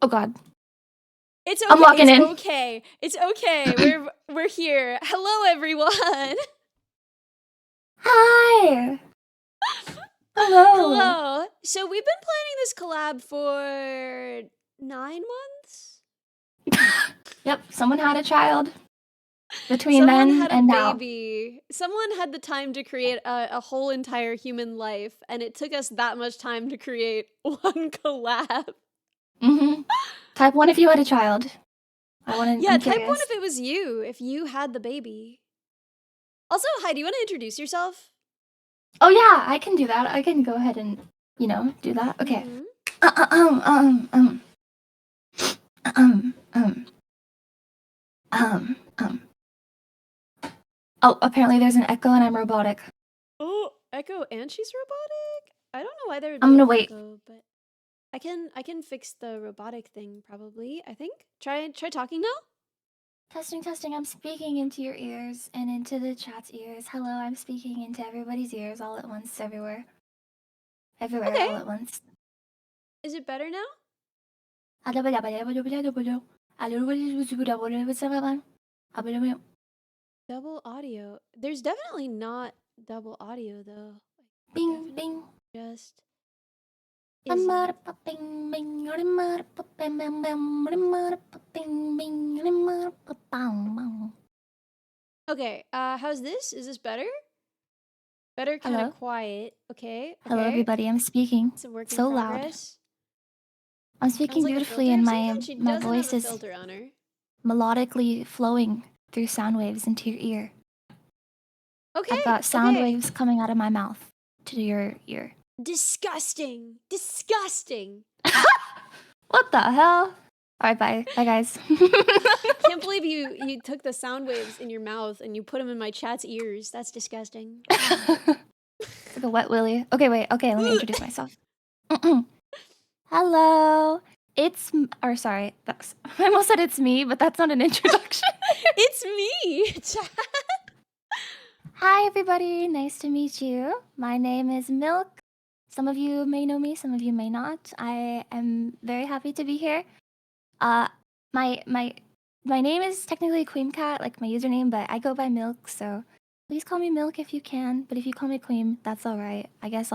Oh God, It's I'm okay. walking It's in. okay. It's okay. We're here. Hello, everyone. Hi. Hello. Hello. So we've been planning this collab for 9 months. Yep, someone had a child between Someone then had a and now. baby. Someone had the time to create a whole entire human life, and it took us that much time to create one collab. Type 1 if you had a child. Yeah, I'm type 1 curious. if it was you, if you had the baby. Also, hi, do you want to introduce yourself? Oh yeah, I can do that. I can go ahead and, do that. Okay. Mhm. Um, um, um, um, um, um. Oh, apparently there's an echo and I'm robotic. Oh, echo and she's robotic? I don't know why there would I'm be gonna an wait. echo, but I can fix the robotic thing probably, I think. Try talking now? Testing, testing. I'm speaking into your ears and into the chat's ears. Hello, I'm speaking into everybody's ears all at once, everywhere. Everywhere, Okay. all at once. Is it better now? Double audio. There's definitely not double audio though. Like, Bing, definitely bing. just isn't. Okay, how's this? Is this better? Better, kind of Hello? quiet. Okay, Hello, okay. everybody. I'm speaking. It's a work in So loud. progress. I'm Sounds speaking like a beautifully, filter and of some my kind. She my doesn't have voice a is filter on her. melodically flowing through sound waves into your ear. I've Okay, got sound okay. waves coming out of my mouth to your ear. Disgusting. Disgusting. What the hell? Alright, bye. Bye, guys. Can't believe you took the sound waves in your mouth and you put them in my chat's ears. That's disgusting. It's like a wet willy. Okay, wait. Okay, let me introduce myself. Hello. Or sorry, I almost said it's me, but that's not an introduction. It's me, chat. Hi, everybody. Nice to meet you. My name is Milk. Some of you may know me, some of you may not. I am very happy to be here. My name is technically Queemcat, like my username, but I go by Milk, so please call me Milk if you can. But if you call me Queem, that's all right. I guess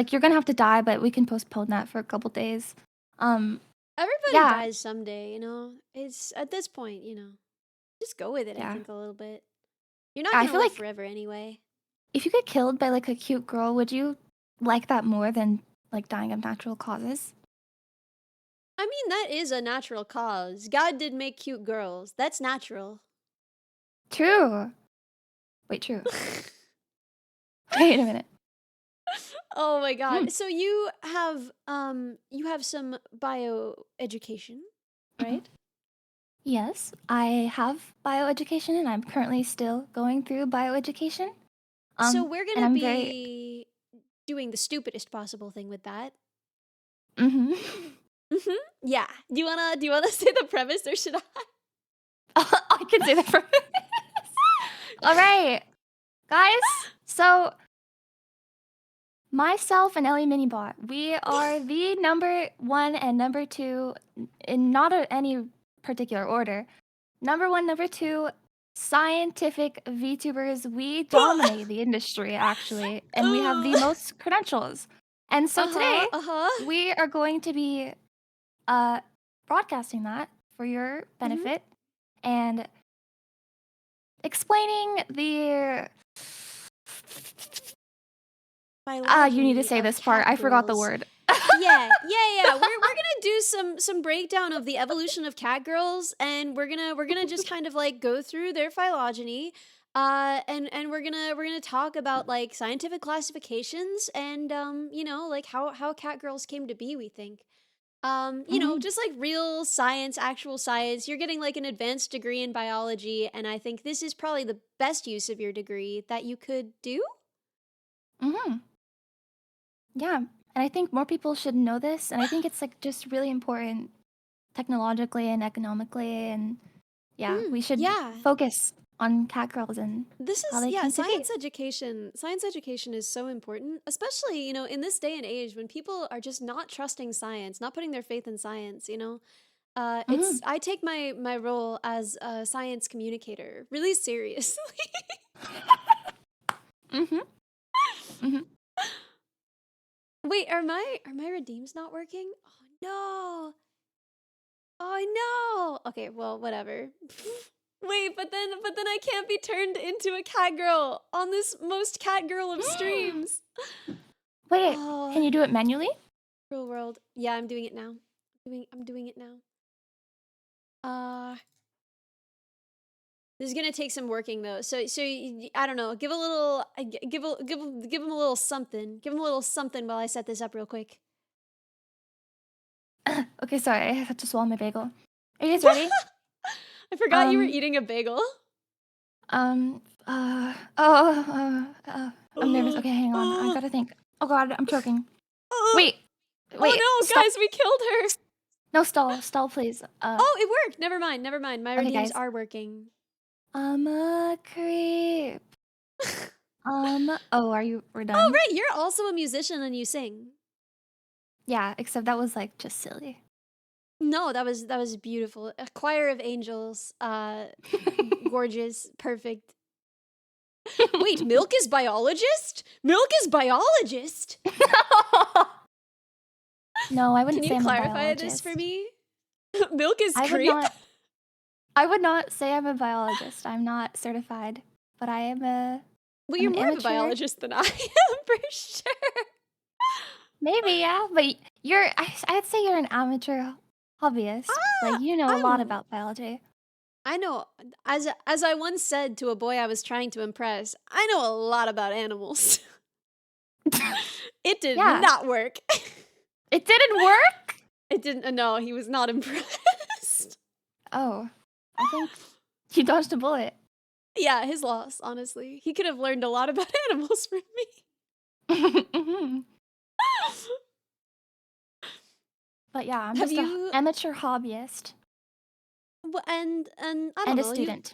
you're gonna have to die, but we can postpone that for a couple days. Everybody Yeah, dies someday, you know? It's at this point, you know. Just go with it, I yeah. think, a little bit. You're not I gonna feel live like forever anyway. if you get killed by like a cute girl, would you like that more than like dying of natural causes? I mean, that is a natural cause. God did make cute girls. That's natural. True. Wait, true. Wait a minute. Oh my Hmm. god. So you have some bio education, right? Yes, I have bioeducation and I'm currently still going through bioeducation. So we're And gonna I'm very be doing the stupidest possible thing with that. mhm. Yeah. Do you wanna say the premise or should I? I can say that for All right, guys. So myself and Ellie Minibot, we are the number 1 and number 2 in not any particular order. Number 1, number 2 scientific VTubers. We dominate the industry actually, and we have the most credentials. And so Uh-huh. today Uh-huh. we are going to be broadcasting that for your Mhm. benefit and explaining the you need to Phylogeny say of this part. cat I forgot the girls. word. Yeah. We're gonna do some breakdown of the evolution of cat girls, and we're gonna just kind of like go through their phylogeny, and we're gonna talk about like scientific classifications and you know, like how cat girls came to be. We think, you know, Mhm. just like real science, actual science. You're getting like an advanced degree in biology, and I think this is probably the best use of your degree that you could do. Mhm. Yeah, and I think more people should know this, and I think it's like just really important technologically and economically and yeah, we should Yeah. focus on cat girls and This how is they yeah, came to be. science education is so important, especially, in this day and age when people are just not trusting science, not putting their faith in science, you know? Mhm. I take my role as a science communicator really seriously. Mhm. Mhm. Wait, are my redeems not working? Oh no. Oh no. Okay, well, whatever. Wait, but then I can't be turned into a cat girl on this most cat girl of streams. Wait, Oh, can you do it manually? real world. Yeah, I'm doing it now. I'm doing it now. Uh this is gonna take some working though. I don't know. Give a little. Give him a little something. Give him a little something while I set this up real quick. Okay, sorry, I have to swallow my bagel. Are you guys ready? I forgot you were Um, eating a bagel. I'm nervous. Okay, hang on. I gotta think. Oh god, I'm choking. Wait, Oh wait, no, stop. guys, we killed her. No, stall, please. Oh, it worked. Never mind. Never mind. My Okay, redeems guys. are working. I'm a creep. We're Oh, done? right. You're also a musician and you sing. Yeah, except that was like just silly. No, that was beautiful. A choir of angels. Gorgeous, perfect. Wait, Milk is biologist? Milk is biologist? No, I Can wouldn't you say I'm a clarify this for biologist. me? Milk is I would creep? not I would not say I'm a biologist. I'm not certified, but Well, I'm you're an more of a amateur. biologist than I am, for sure. Maybe, yeah, but I'd say you're an amateur hobbyist. Like, Ah, you know a lot I'm. about biology. I know. As I once said to a boy I was trying to impress, I know a lot about animals. It did Yeah. not work. It didn't work? It didn't. No, he was not impressed. Oh, I think you dodged a bullet. Yeah, his loss. Honestly, he could have learned a lot about animals from me. Mhm. But yeah, I'm Have just a you? amateur hobbyist And I don't and a know. You student.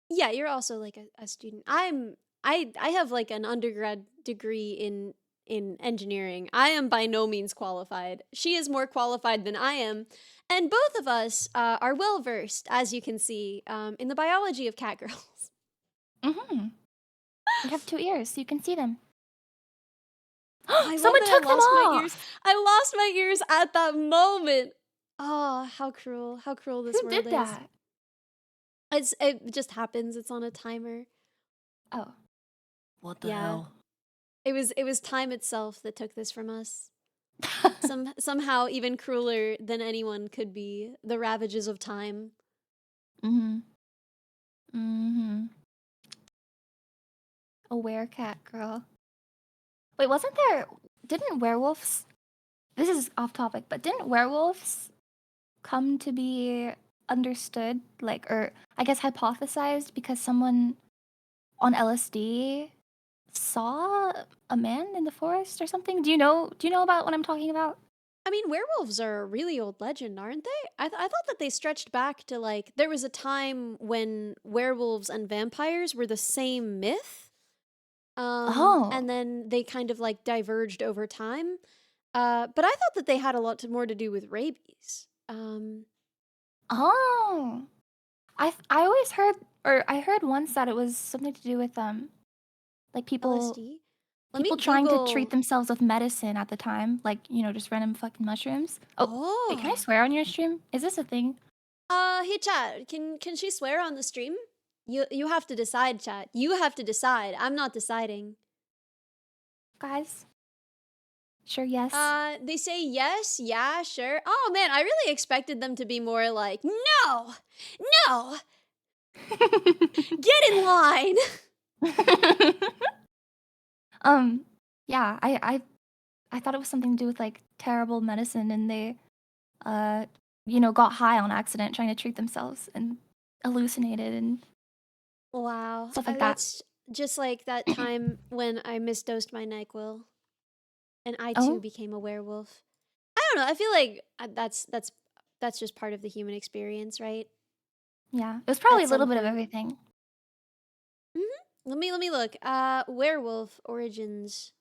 Yeah, you're also like a student. I have like an undergrad degree in engineering. I am by no means qualified. She is more qualified than I am, and both of us are well versed, as you can see, in the biology of cat girls. Mhm. We have 2 ears, so you can see them. Oh, I love Someone that I took them lost my ears. off! I lost my ears at that moment. Oh, how cruel! How cruel this Who world did is. that? It just happens. It's on a timer. Oh. What the Yeah, hell? it was time itself that took this from us. Somehow even crueler than anyone could be, the ravages of time. Mhm. Mhm. A werecat girl. Wait, didn't werewolves this is off topic, but didn't werewolves come to be understood, like, or I guess hypothesized because someone on LSD saw a man in the forest or something? Do you know about what I'm talking about? I mean, werewolves are a really old legend, aren't they? I thought that they stretched back to like there was a time when werewolves and vampires were the same myth. Oh. And then they kind of like diverged over time. But I thought that they had a lot more to do with rabies. Oh. I always heard, or I heard once that it was something to do with like LSD. Let people me trying to treat Google. themselves with medicine at the time, like, just random fucking mushrooms. Oh, wait, can I Oh. swear on your stream? Is this a thing? Hey chat, can she swear on the stream? You have to decide, chat. You have to decide. I'm not deciding. Guys? Sure, yes. They say yes, yeah, sure. Oh man, I really expected them to be more like, no, no, get in line. um, yeah, I thought it was something to do with like terrible medicine and they got high on accident trying to treat themselves and hallucinated and Wow, stuff like that. that's just like that time when I misdosed my NyQuil, and I too Oh, became a werewolf. I don't know. I feel like that's just part of the human experience, right? Yeah, it was probably at a little some bit of point. everything. Mhm. Let me look. Werewolf origins.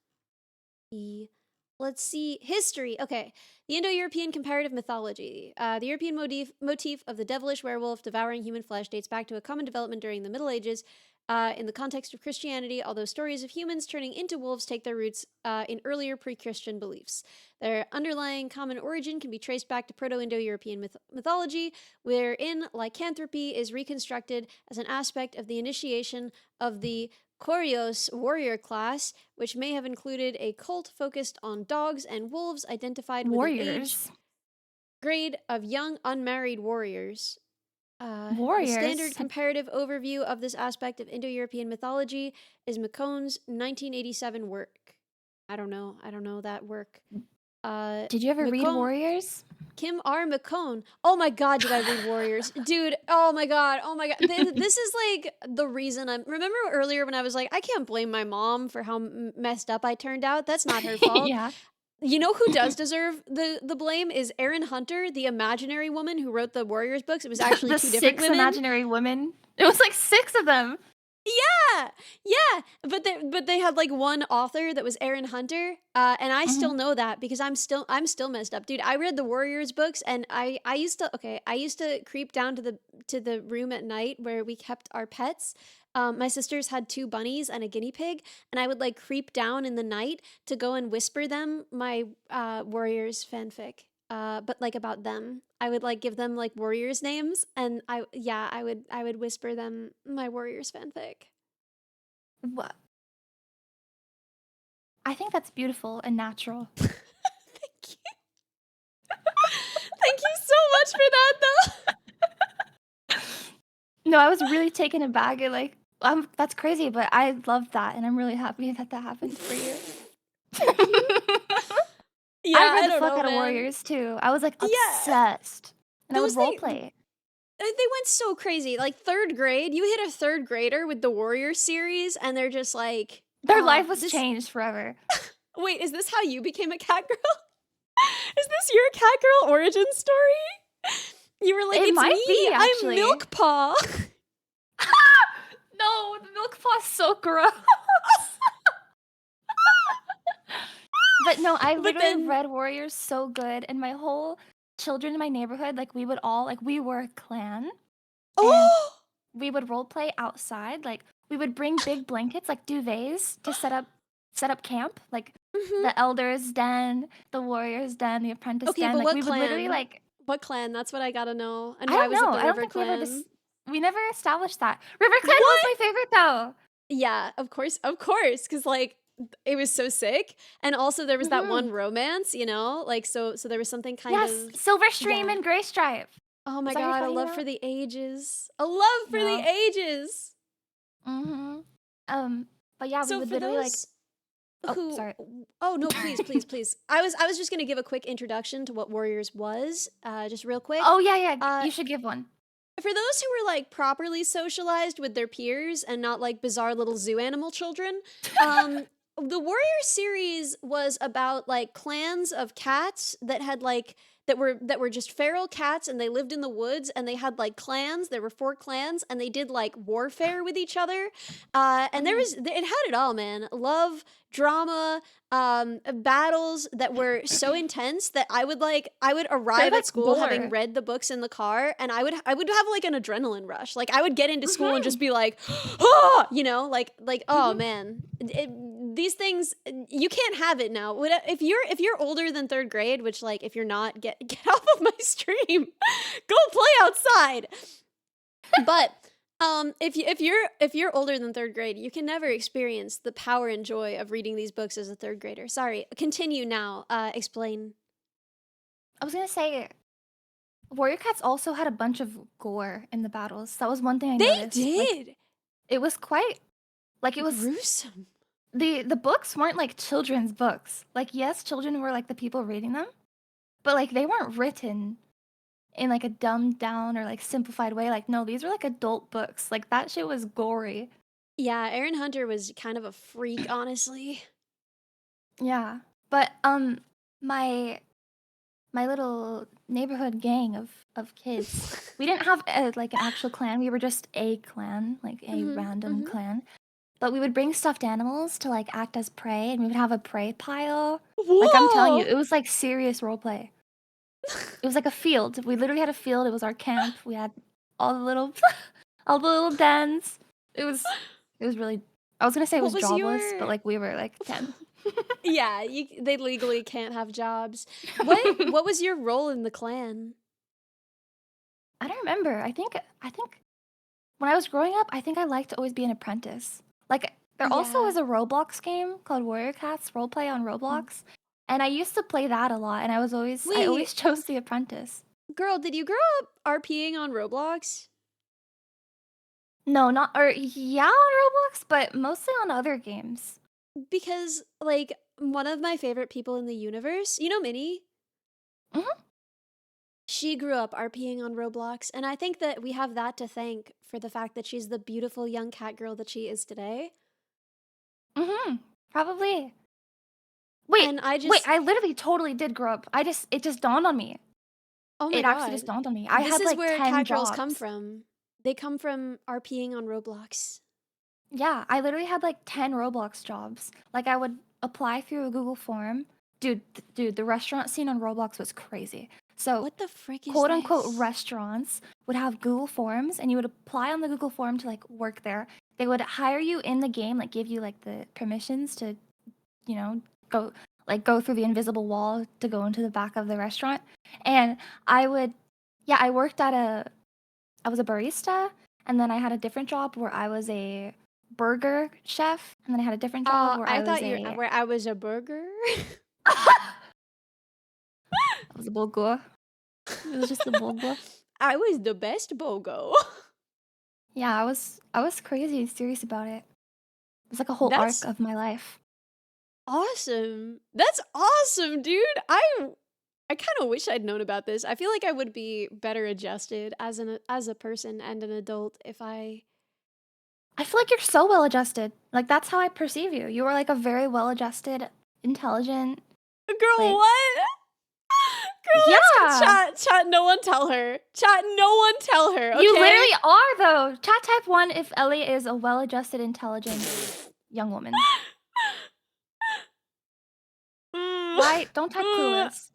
Let's see. History. Okay. The Indo European comparative mythology. The European motif of the devilish werewolf devouring human flesh dates back to a common development during the Middle Ages. In the context of Christianity, although stories of humans turning into wolves take their roots in earlier pre Christian beliefs. Their underlying common origin can be traced back to Proto Indo European mythology, wherein lycanthropy is reconstructed as an aspect of the initiation of the Koryos warrior class, which may have included a cult focused on dogs and wolves identified with an age Warriors. grade of young unmarried warriors. The standard Warriors? comparative overview of this aspect of Indo European mythology is McCone's 1987 work. I don't know. I don't know that work. Did you ever read McCone, Warriors? Kim R. McCone. Oh my god, did I read Warriors? Dude, oh my god, oh my god. This is like the reason I'm. Remember earlier when I was like, I can't blame my mom for how messed up I turned out? That's not her fault. Yeah. You know who does deserve the blame is Erin Hunter, the imaginary woman who wrote the Warriors books. It was actually The two different 6 women. imaginary women. It was like 6 of them. Yeah, yeah, but they had like one author that was Erin Hunter, and I still Mhm. know that because I'm still messed up, dude. I read the Warriors books, and I used to creep down to the room at night where we kept our pets. My sisters had two bunnies and a guinea pig, and I would like creep down in the night to go and whisper them my Warriors fanfic. But like about them, I would like give them like warriors names, and I would whisper them my warriors fanfic. What? I think that's beautiful and natural. Thank you. Thank you so much for that, though. No, I was really taken aback and like, that's crazy, but I love that, and I'm really happy that that happened for you. Thank you. I Yeah, read I the don't fuck know, out of man. Warriors too. I was like Yeah, obsessed, and I would those role things play. they went so crazy. Like third grade, you hit a third grader with the Warrior series, and they're just like, Their life was this. changed forever. Wait, is this how you became a cat girl? Is this your cat girl origin story? You were like, It it's might be me. I'm actually. Milk Paw. No, the milk paw's so gross. But no, I But literally then, read Warriors so good, and my whole children in my neighborhood, like we would all like we were a clan, and oh, we would role play outside. Like we would bring big blankets, like duvets, to set up camp. Like mhm. the elders' den, the warriors' den, the apprentice Okay, den. but Like what we would literally clan? like What clan? That's what I gotta know. And I why don't was it know. the I don't River think we ever Clan? we never established that. River Clan was What? my favorite though. Yeah, of course, because like it was so sick, and also there was that Hmm. one romance, like so there was something kind Yes, of Silverstream yeah. and Gray Stripe. Oh my Is that who you're god, a talking love about? for the ages, a love for the Yeah. ages. Mm-hmm. But yeah, we So would for literally like. those Oh, who sorry. oh no, please, please, please. I was just gonna give a quick introduction to what Warriors was, just real quick. Oh yeah, yeah. Uh, You should give one. for those who were like properly socialized with their peers and not like bizarre little zoo animal children, the Warrior series was about like clans of cats that had like that were just feral cats, and they lived in the woods, and they had like clans. There were 4 clans, and they did like warfare with each other. And Mhm. it had it all, man. Love, drama, battles that were so intense that I would They're arrive at like school having gore. read the books in the car, and I would have like an adrenaline rush. Like I would get into school and just Mhm. be like, oh, like oh Mhm. man, these things you can't have it now. If you're older than third grade, which like if you're not, get off of my stream, go play outside. But if you're older than third grade, you can never experience the power and joy of reading these books as a third grader. Sorry, continue now. Explain. I was gonna say, Warrior Cats also had a bunch of gore in the battles. That was one thing I They noticed. Like, did it was quite like it was gruesome. the books weren't like children's books. Like, yes, children were like the people reading them, but like they weren't written in like a dumbed down or like simplified way. Like, no, these were like adult books. Like that shit was gory. Yeah, Aaron Hunter was kind of a freak, honestly. Yeah. But my my little neighborhood gang of kids. We didn't have like an actual clan. We were just a clan, like a Mhm, random mhm. clan. But we would bring stuffed animals to like act as prey, and we would have a prey pile. Like I'm telling you, Whoa! it was like serious role play. It was like a field. We literally had a field. It was our camp. We had all the little all the little dens. It was really I was gonna say it What was was jobless, but your like we were like 10. Yeah, they legally can't have jobs. What was your role in the clan? I don't remember. I think when I was growing up, I think I liked to always be an apprentice. Like there also Yeah. is a Roblox game called Warrior Cats Roleplay on Mm. Roblox, and I used to play that a lot, and I Wait, always chose the apprentice. girl, did you grow up RPing on Roblox? No, not or yeah on Roblox, but mostly on other games. Because, like, one of my favorite people in the universe, you know Minnie? Mhm. She grew up RPing on Roblox, and I think that we have that to thank for the fact that she's the beautiful young cat girl that she is today. Mhm. Probably. Wait, And I wait, just I literally totally did grow up. It just dawned on me. Oh my It actually just god. dawned on me. I This had is like where 10 cat girls come jobs. from. They come from RPing on Roblox. Yeah, I literally had like 10 Roblox jobs. Like I would apply through a Google form. Dude, the restaurant scene on Roblox was crazy. So, What the frick is quote unquote this? restaurants would have Google Forms and you would apply on the Google form to like work there. They would hire you in the game, like give you like the permissions to, you know, go go through the invisible wall to go into the back of the restaurant. And I would yeah, I was a barista, and then I had a different job where I was a burger chef, and then I had a different job where I I was thought you a where I was a burger. I was a bulgur. It was just a bulgur. I was the best BOGO. Yeah, I was crazy serious about it. It was like a whole arc That's of my life. awesome. That's awesome, dude. I kind of wish I'd known about this. I feel like I would be better adjusted as a person and an adult if I I feel like you're so well adjusted. Like that's how I perceive you. You were like a very well adjusted, intelligent, Girl, like what? Girl, let's yeah. chat, no one tell her. Chat, no one tell her, You okay? literally are though. Chat type 1 if Ellie is a well adjusted, intelligent young woman. Mm, Why? Don't type mm, clueless.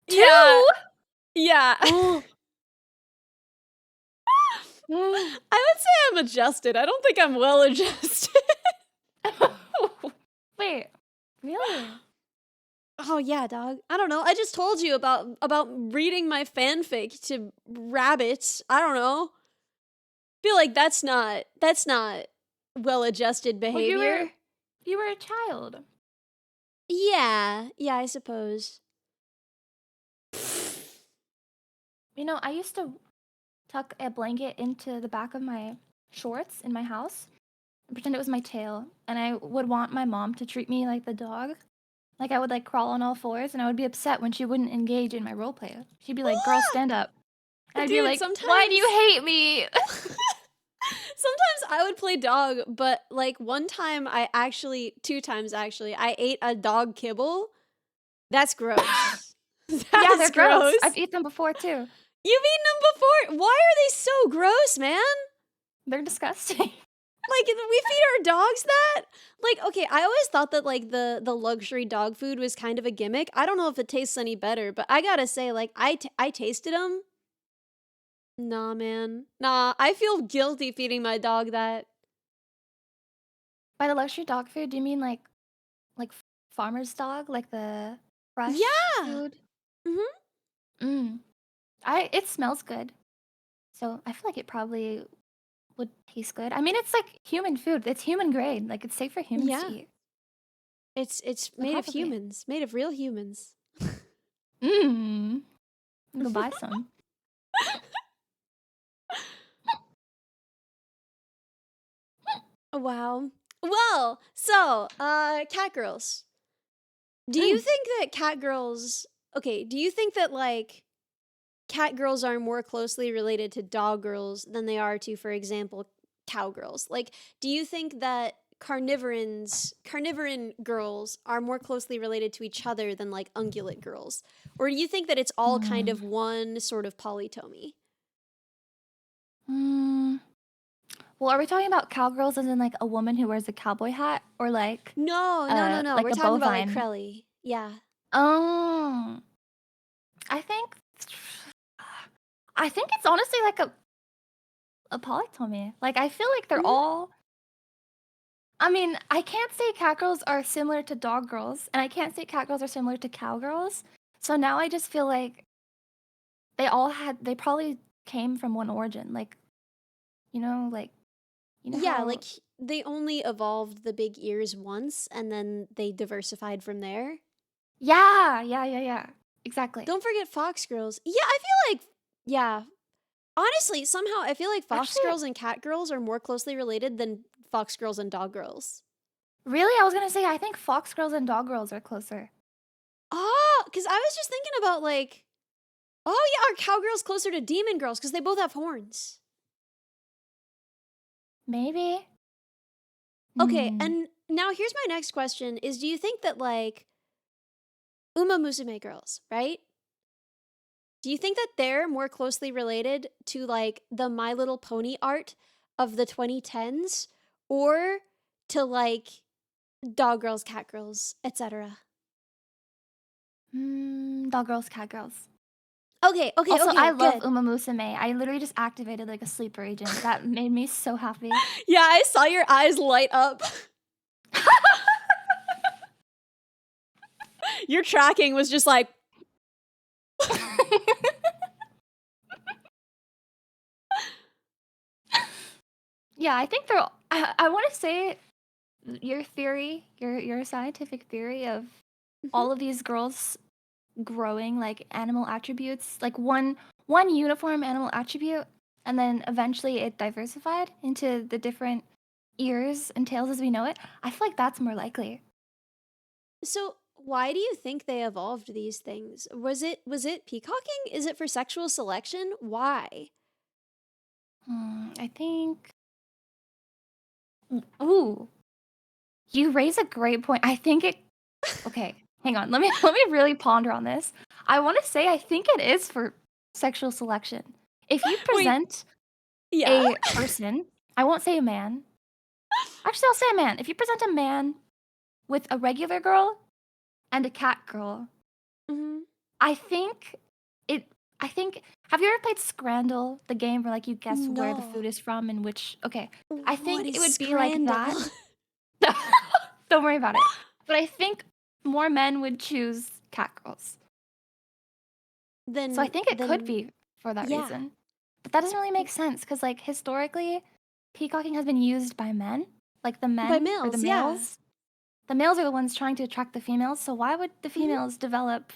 yeah, 2? yeah. Oh. Mm. I would say I'm adjusted. I don't think I'm well adjusted. Wait, really? Oh yeah, dog. I don't know. I just told you about reading my fanfic to rabbits. I don't know. Feel like that's not well-adjusted Well, behavior. you were a child. Yeah, yeah, I suppose. You know, I used to tuck a blanket into the back of my shorts in my house and pretend it was my tail, and I would want my mom to treat me like the dog. Like I would like crawl on all fours, and I would be upset when she wouldn't engage in my role play. She'd be like, "Girl, stand up." And I'd be Dude, like, "Why do you sometimes hate me?" sometimes I would play dog, but like one time I actually, two times actually, I ate a dog kibble. That's gross. Yeah, they're That's gross. I've gross. eaten them before too. You've eaten them before. Why are they so gross, man? They're disgusting. Like we feed our dogs that? Like okay, I always thought that like the luxury dog food was kind of a gimmick. I don't know if it tastes any better, but I got to say like I tasted them. Nah, man. Nah, I feel guilty feeding my dog that. By the luxury dog food, do you mean like farmer's dog, like the fresh Yeah. food? Mhm. Mm. I It smells good, so I feel like it probably would taste good. I mean, it's like human food. It's human grade. Like it's safe for humans to Yeah. eat. It's So made of probably. humans, made of real humans. Mm. Go buy some. Wow. Well, so, cat girls. Do you Mm. think that cat girls okay, do you think that like cat girls are more closely related to dog girls than they are to, for example, cowgirls? Like, do you think that carnivoran girls are more closely related to each other than like ungulate girls? Or do you think that it's all kind Hmm. of one sort of polytomy? Mm. Well, are we talking about cowgirls as in like a woman who wears a cowboy hat, or No, no, no, no. like We're a talking about like bovine? Krelly. Yeah. Oh, I think I think it's honestly like a polytomy. Like I feel like they're Mhm. all. I mean, I can't say catgirls are similar to dog girls, and I can't say catgirls are similar to cowgirls. So now I just feel like they probably came from one origin. Like, like, Yeah, how. like they only evolved the big ears once and then they diversified from there. Yeah, yeah, yeah, yeah. Exactly. Don't forget fox girls. Yeah, I feel like yeah. Honestly, somehow I feel like fox Actually, girls and cat girls are more closely related than fox girls and dog girls. really, I was gonna say I think fox girls and dog girls are closer. Oh, because I was just thinking about like, oh yeah, are cowgirls closer to demon girls because they both have horns? Maybe. Okay, Hmm. and now here's my next question: Is do you think that like Uma Musume girls, right? Do you think that they're more closely related to like the My Little Pony art of the 2010s or to like dog girls, cat girls, etc.? Dog girls, cat girls. Okay, okay, Also, I okay, love good. Uma Musume. I literally just activated like a sleeper agent. That made me so happy. Yeah, I saw your eyes light up. Your tracking was just like, Yeah, I think they're. I want to say your theory, your scientific theory of mhm. all of these girls growing like animal attributes, like one uniform animal attribute, and then eventually it diversified into the different ears and tails as we know it. I feel like that's more likely. So why do you think they evolved these things? Was it peacocking? Is it for sexual selection? Why? I think. Ooh, you raise a great point. I think it. Okay, hang on. Let me really ponder on this. I want to say I think it is for sexual selection. If you Wait, present yeah. a person, I won't say a man. Actually, I'll say a man. If you present a man with a regular girl and a cat girl, Mhm. I think it. I think. Have you ever played Scrandle, the game where like you guess where the food No. is from and which? Okay, I What think it is would be like that. Scrandle? Don't worry about it. But I think more men would choose cat girls. So I then think it could then be for that yeah. reason. But that doesn't really make sense because, like, historically, peacocking has been used by men. Like, the By men or the males, yeah. males. The males are the ones trying to attract the females. So why would the Mhm. females develop?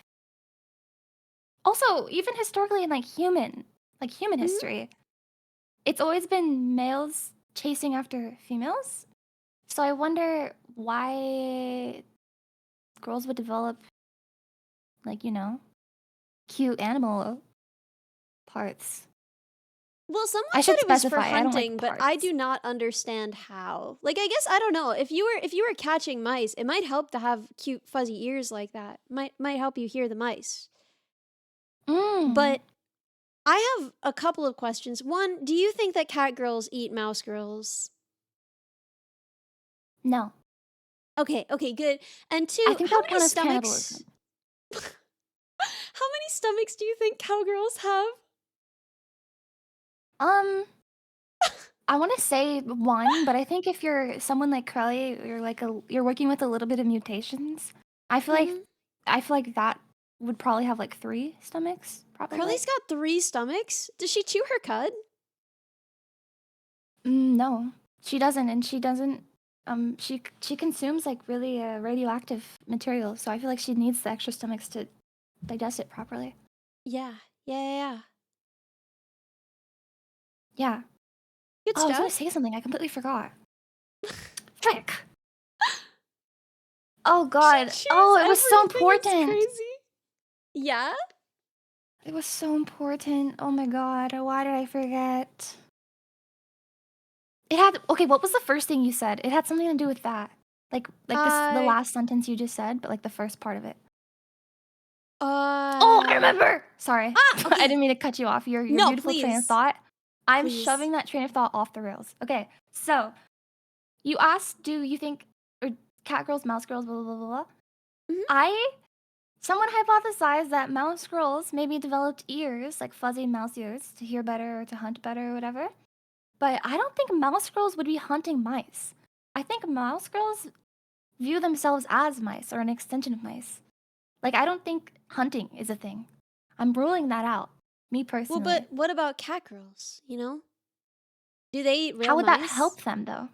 Also, even historically in like human Mhm. history, it's always been males chasing after females. So I wonder why girls would develop, like, cute animal parts. Someone I said should it was for specify. I don't like hunting, but I parts. do not understand how. Like I guess I don't know. If you were catching mice, it might help to have cute fuzzy ears like that. Might help you hear the mice. Mm. But I have a couple of questions. One, do you think that cat girls eat mouse girls? No. Okay, okay, good. And I two, think that how would many count as stomachs? cannibalism. How many stomachs do you think cowgirls have? Um, I want to say one, but I think if you're someone like Crowley, you're working with a little bit of mutations. I feel like Mhm. I feel like that would probably have like 3 stomachs, probably. Curly's got 3 stomachs. Does she chew her cud? No, she doesn't, and she doesn't. She consumes like really radioactive material, so I feel like she needs the extra stomachs to digest it properly. Yeah. Yeah, yeah, yeah. Yeah. Good Oh, I was gonna stuff. say something. I completely forgot. Frick. Oh She God. chews Oh, it was so everything. It's important. crazy. Yeah? It was so important. Oh my God. Why did I forget? It had okay, what was the first thing you said? It had something to do with that. Like this the Uh, last sentence you just said, but like the first part of it. Oh, I uh, remember! Sorry. I okay. didn't mean to cut you off. Your No, beautiful train of please, thought. I'm please. shoving that train of thought off the rails. Okay, so you asked, do you think or cat girls, mouse girls, blah blah blah blah. Mhm. I Someone hypothesized that mouse girls maybe developed ears, like fuzzy mouse ears, to hear better or to hunt better or whatever. But I don't think mouse girls would be hunting mice. I think mouse girls view themselves as mice or an extension of mice. Like, I don't think hunting is a thing. I'm ruling that out, me Well, but personally. what about cat girls, Do they eat How real would that mice? help them, though?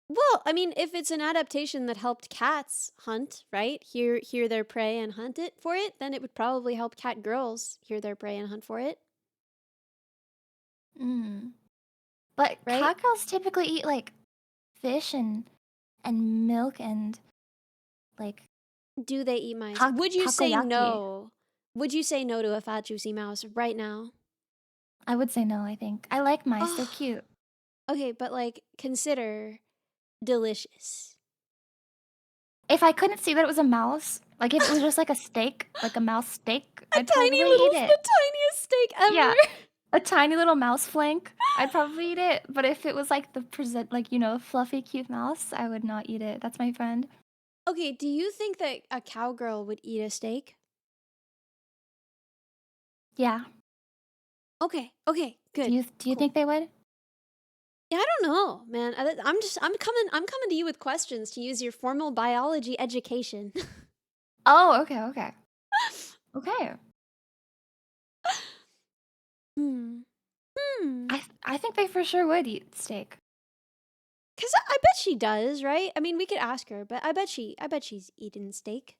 Well, I mean, if it's an adaptation that helped cats hunt, right? Hear their prey and hunt it for it, then it would probably help cat girls hear their prey and hunt for it, Mm. But right? cat girls typically eat like fish and milk and like Do they eat mice? takoyaki. Would you say no to a fat juicy mouse right now? I would say no, I think. I like mice, they're Oh, cute. okay, but like consider delicious. If I couldn't see that it was a mouse, like if it was just like a steak, like a mouse steak, A I'd probably eat it. the tiniest steak Yeah, ever. a tiny little mouse flank, I'd probably eat it. But if it was like the present, like fluffy, cute mouse, I would not eat it. That's my friend. Okay, do you think that a cowgirl would eat a steak? Yeah. Okay, okay, Do good, you cool. think they would? Yeah, I don't know, man. I'm coming to you with questions to use your formal biology education. Oh, okay, okay, okay. Hmm. Hmm. I think they for sure would eat steak. Cause I bet she does, right? I mean, we could ask her, but I bet she's eaten steak.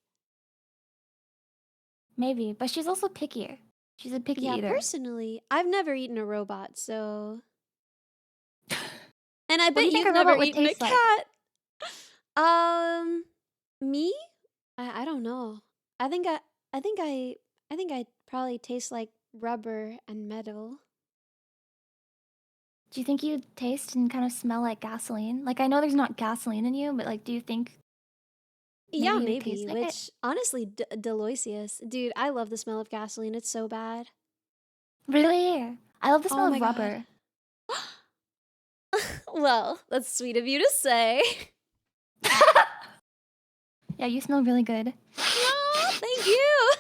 Maybe, but she's also pickier. She's a picky Yeah, eater. personally, I've never eaten a robot, so and I What do bet you think you've a never robot would eaten a taste like? cat. Um, me? I don't know. I think I I think I think I probably taste like rubber and metal. Do you think you'd taste and kind of smell like gasoline? Like I know there's not gasoline in you, but like, do you think maybe Yeah, you would taste maybe. like it? Which honestly, delicious, dude. I love the smell of gasoline. It's so bad. Really? I love the Oh smell my of god. rubber. Well, that's sweet of you to say. Yeah, you smell really good. Oh, thank you.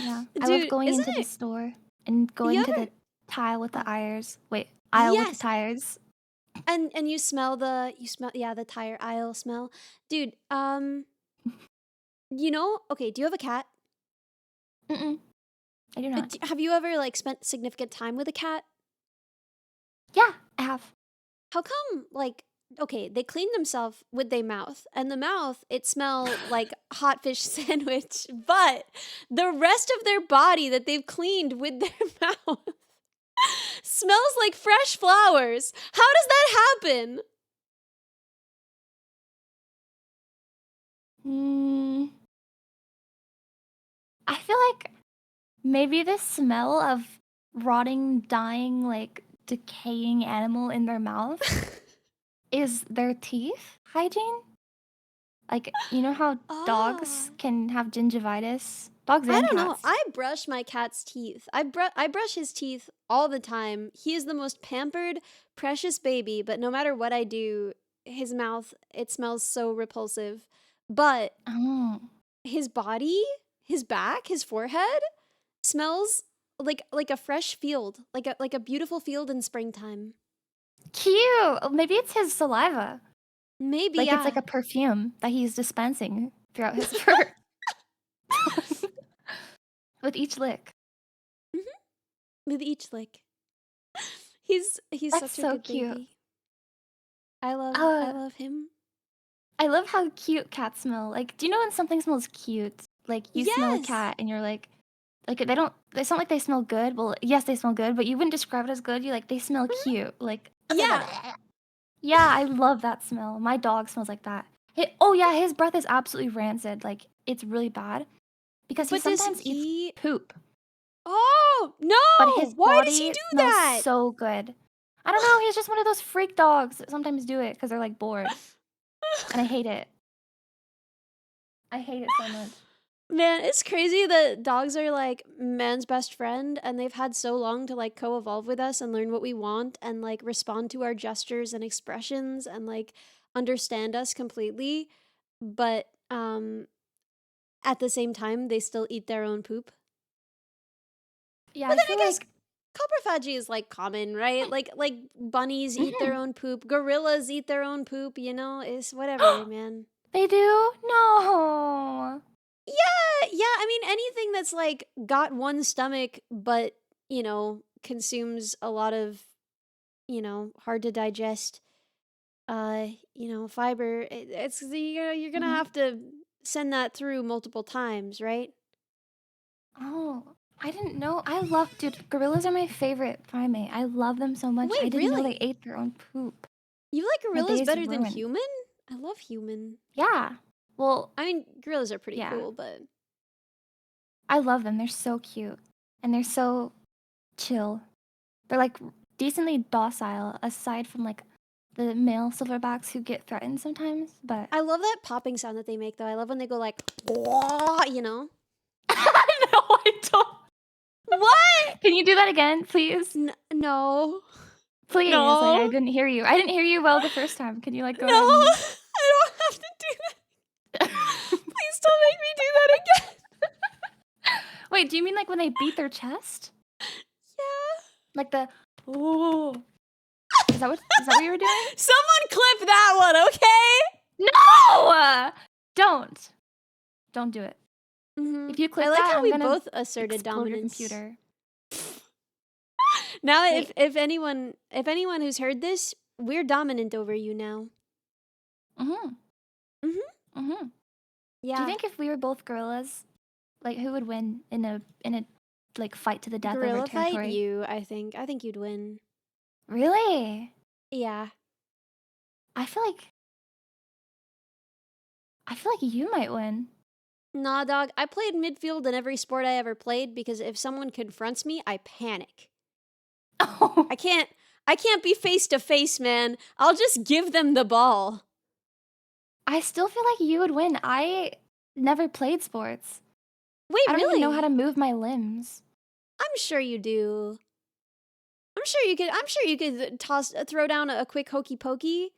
Yeah, I love Dude, going isn't into the it? store and You going to the ever? tile with the Oh, tires. Wait, aisle with the yes. tires. And you smell yeah, the tire aisle smell. Dude, okay, do you have a cat? Mm-mm, I do not. Have you ever like spent significant time with a cat? Yeah, I have. How come like okay, they clean themselves with their mouth, and the mouth it smell like hot fish sandwich, but the rest of their body that they've cleaned with their mouth smells like fresh flowers. How does that happen? Mm, I feel like maybe the smell of rotting, dying, like decaying animal in their mouth is their teeth hygiene. Like, you know how dogs Oh. can have gingivitis? Dogs I and don't know. cats. I brush my cat's teeth. I brush his teeth all the time. He is the most pampered, precious baby, but no matter what I do, his mouth, it smells so repulsive. But Oh, his body, his back, his forehead smells like a fresh field, like a beautiful field in springtime. cute. Oh, maybe it's his saliva. Maybe, Like it's like yeah. a perfume that he's dispensing throughout his fur with each lick. Mhm. With each lick. He's That's such a so good cute. baby. I Uh, love him. I love how cute cats smell. Like, do you know when something smells cute? Like you smell a Yes. cat and you're like they don't. It's not like they smell good. Well, yes, they smell good, but you wouldn't describe it as good. You like they smell Mhm. cute. Like, Yeah. yeah, I love that smell. My dog smells like that. Oh yeah, his breath is absolutely rancid. Like it's really bad because he But does sometimes eats he poop. Oh, but no! his Why does he body do smells that? so good. I don't know, he's just one of those freak dogs that sometimes do it because 'cause they're, like, bored, and I hate it. I hate it so much. Man, it's crazy that dogs are like man's best friend and they've had so long to like co-evolve with us and learn what we want and like respond to our gestures and expressions and like understand us completely. But at the same time they still eat their own poop. Yeah, But I then I feel guess like coprophagy is like common, right? Like bunnies eat their mhm, own poop, gorillas eat their own poop, you know? It's whatever, man. they do? No. Yeah, I mean anything that's like got one stomach but, consumes a lot of, hard to digest fiber, it's you're going to Mhm. have to send that through multiple times, right? Oh, I didn't know. Dude, gorillas are my favorite primate. I love them so much. I Wait, didn't know they really? ate their own poop. You like My gorillas day is better than ruined. human? I love human. Yeah. Well, I mean, gorillas are pretty yeah. cool, but I love them. They're so cute. And they're so chill. They're like decently docile aside from like the male silverbacks who get threatened sometimes, but I love that popping sound that they make though. I love when they go like, "Wah," you know? I know I don't. What? Can you do that again, please? No. Please. Like I No. didn't hear you. I didn't hear you well the first time. Can you like go No. ahead and I don't have to do that. Please don't make me do that again. Wait, do you mean like when they beat their chest? Yeah. Like the ooh. Is that what you were doing? Someone clip that one, okay? No! Don't. Don't do it. If you I click like that, how I'm we gonna both asserted explode your dominance. computer. Now Wait. if anyone who's heard this, we're dominant over you now. Mhm. Mhm. Mhm. Do you Yeah. think if we were both gorillas, like who would win in a like fight to the death over Gorilla fight territory? you, I think. I think you'd win. Really? Yeah. I feel like you might win. Nah, dog. I played midfield in every sport I ever played because if someone confronts me, I panic. Oh, I can't I can't be face to face, man. I'll just give them the ball. I still feel like you would win. I never played sports. Wait, I don't even know how really? to move my limbs. I'm sure you do. I'm sure you could throw down a quick hokey pokey.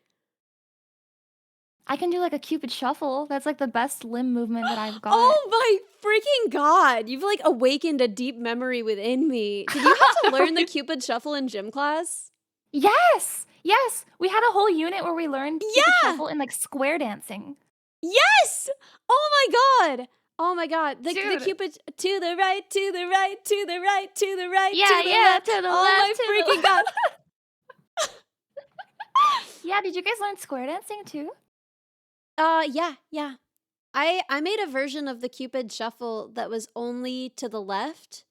I can do like a cupid shuffle. That's like the best limb movement that I've got. Oh my freaking god! You've like awakened a deep memory within me. Did you have to learn the Cupid Shuffle in gym class? Yes! Yes! We had a whole unit where we learned cupid Yeah! shuffle and like square dancing. Yes! Oh my god! Oh my god. The Dude. Cupid to the right, to the right, to the right, to the right, Yeah, to the yeah, left. to the Oh my left, to the freaking god. left. Yeah, did you guys learn square dancing too? Yeah. I made a version of the Cupid Shuffle that was only to the left.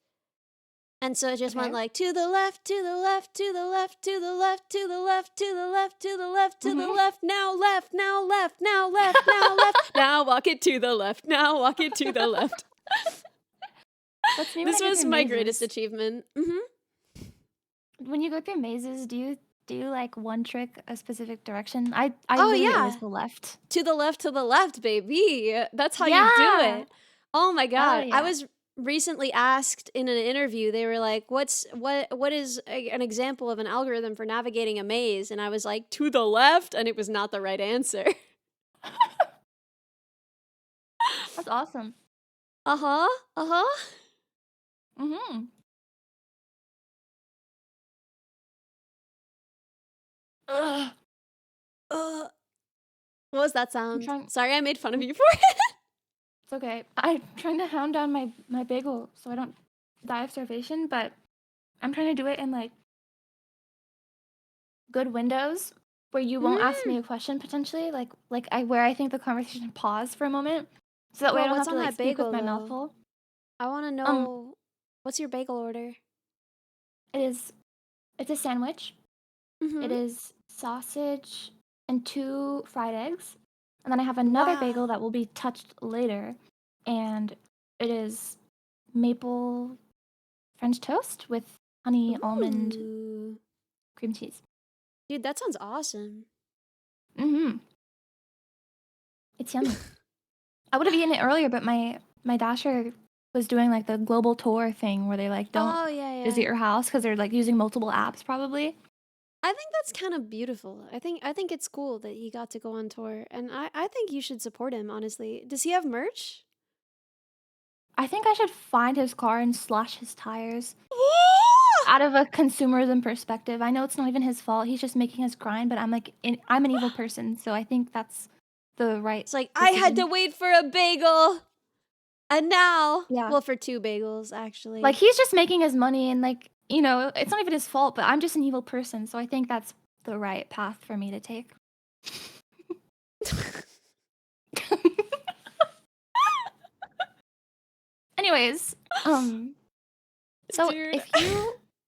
And so it just Okay. went like to the left, to the left, to the left, to the left, to the left, to the left, to the left, to the Mhm. left, now left, now left, now left, now left, now walk it to the left, now walk it to the left. That's me when This I go was through my greatest mazes. achievement. When you go through mazes, do you do like one trick a specific direction? I Oh literally always yeah, go left. to the left, baby. That's how you do Yeah. it. Oh my Oh god. I yeah. was recently asked in an interview, they were like, what is an example of an algorithm for navigating a maze? And I was like, to the left, and it was not the right answer. That's awesome. Uh-huh. Uh-huh. Mhm. Ugh. Uh, what was that I'm sound? trying Sorry, I made fun of I'm you for it. It's okay. I'm trying to hound down my bagel so I don't die of starvation, but I'm trying to do it in like good windows where you won't ask Mm. me a question potentially, like I where I think the conversation pause for a moment, so that way I Girl, don't what's have to on like that speak with bagel my mouth though? full. I want to Um, know what's your bagel order? it is it's a sandwich. It Mm-hmm. is sausage and 2 fried eggs, and then I have another bagel Wow. that will be touched later, and it is maple French toast with honey almond Ooh. cream cheese. Dude, that sounds awesome. Mm-hmm. It's yummy. I would have eaten it earlier, but my dasher was doing like the global tour thing where they like don't Oh, yeah, visit yeah. your house because they're like using multiple apps probably. I think that's kind of beautiful. I think it's cool that he got to go on tour, and I think you should support him, honestly. Does he have merch? I think I should find his car and slash his tires. Out of a consumerism perspective, I know it's not even his fault. He's just making us grind, but I'm an evil person, so I think that's the right It's like, I had to decision. wait for a bagel, and now, Yeah. well, for 2 bagels, actually. Like he's just making his money and like, you know, it's not even his fault, but I'm just an evil person, so I think that's the right path for me to take. Anyways, so Dude.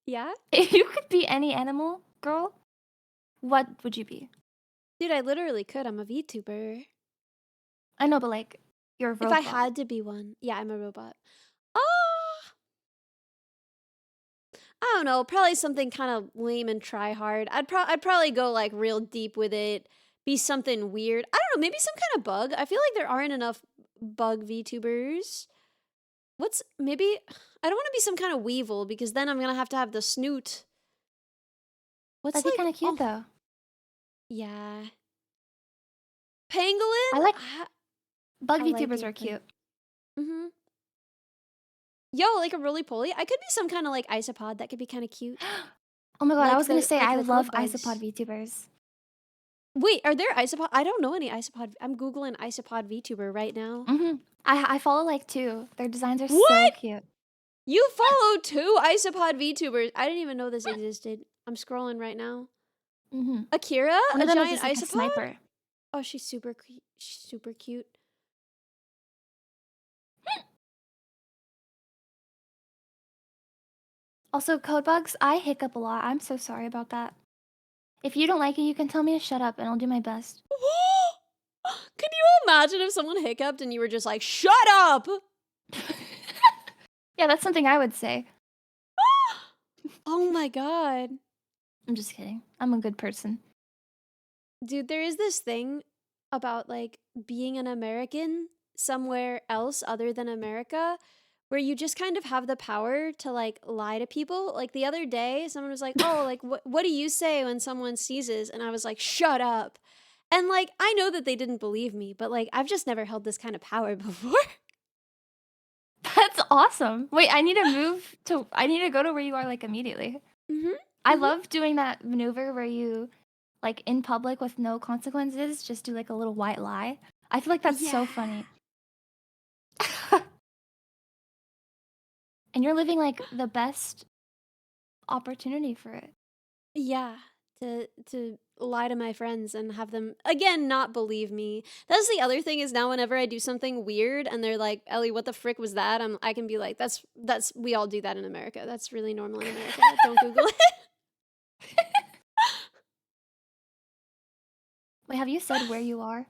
Yeah? if you could be any animal, girl, what would you be? Dude, I literally could. I'm a VTuber. I know, but like you're a If I robot. had to be one, yeah, I'm a robot. Oh, I don't know, probably something kind of lame and try hard. I'd probably go like real deep with it, be something weird. I don't know, maybe some kind of bug. I feel like there aren't enough bug VTubers. What's maybe I don't want to be some kind of weevil because then I'm gonna have to have the snoot. What's That'd be like kind of cute oh though. yeah. Pangolin? I like bug I like VTubers it are too. cute. Mm-hmm. Yo, like a roly poly. I could be some kind of like isopod. That could be kind of cute. Oh my god, I was gonna say Like I the love code isopod bugs. VTubers. Wait, are there isopod? I don't know any isopod. I'm googling isopod VTuber right now. I follow like two. Their designs are so What? cute. You follow 2 isopod VTubers? I didn't even know this existed. I'm scrolling right now. Akira, One a of them is giant just like a isopod? sniper. Oh, she's super cute. Also, code bugs, I hiccup a lot. I'm so sorry about that. If you don't like it, you can tell me to shut up and I'll do my best. Could you imagine if someone hiccuped and you were just like, shut up? Yeah, that's something I would say. Oh my god. I'm just kidding. I'm a good person. Dude, there is this thing about like being an American somewhere else other than America where you just kind of have the power to like lie to people. Like the other day, someone was like, "Oh, like what do you say when someone sneezes?" And I was like, "Shut up." And like I know that they didn't believe me, but like I've just never held this kind of power before. That's awesome. Wait, I need to go to where you are like immediately. Mhm. I Mhm. love doing that maneuver where you like in public with no consequences, just do like a little white lie. I feel like that's so Yeah. funny. And you're living like the best opportunity for it. Yeah, to lie to my friends and have them again not believe me. That's the other thing is now whenever I do something weird and they're like, "Ellie, what the frick was that?" I can be like, "That's we all do that in America. That's really normal in America. Don't Google it." Wait, have you said where you are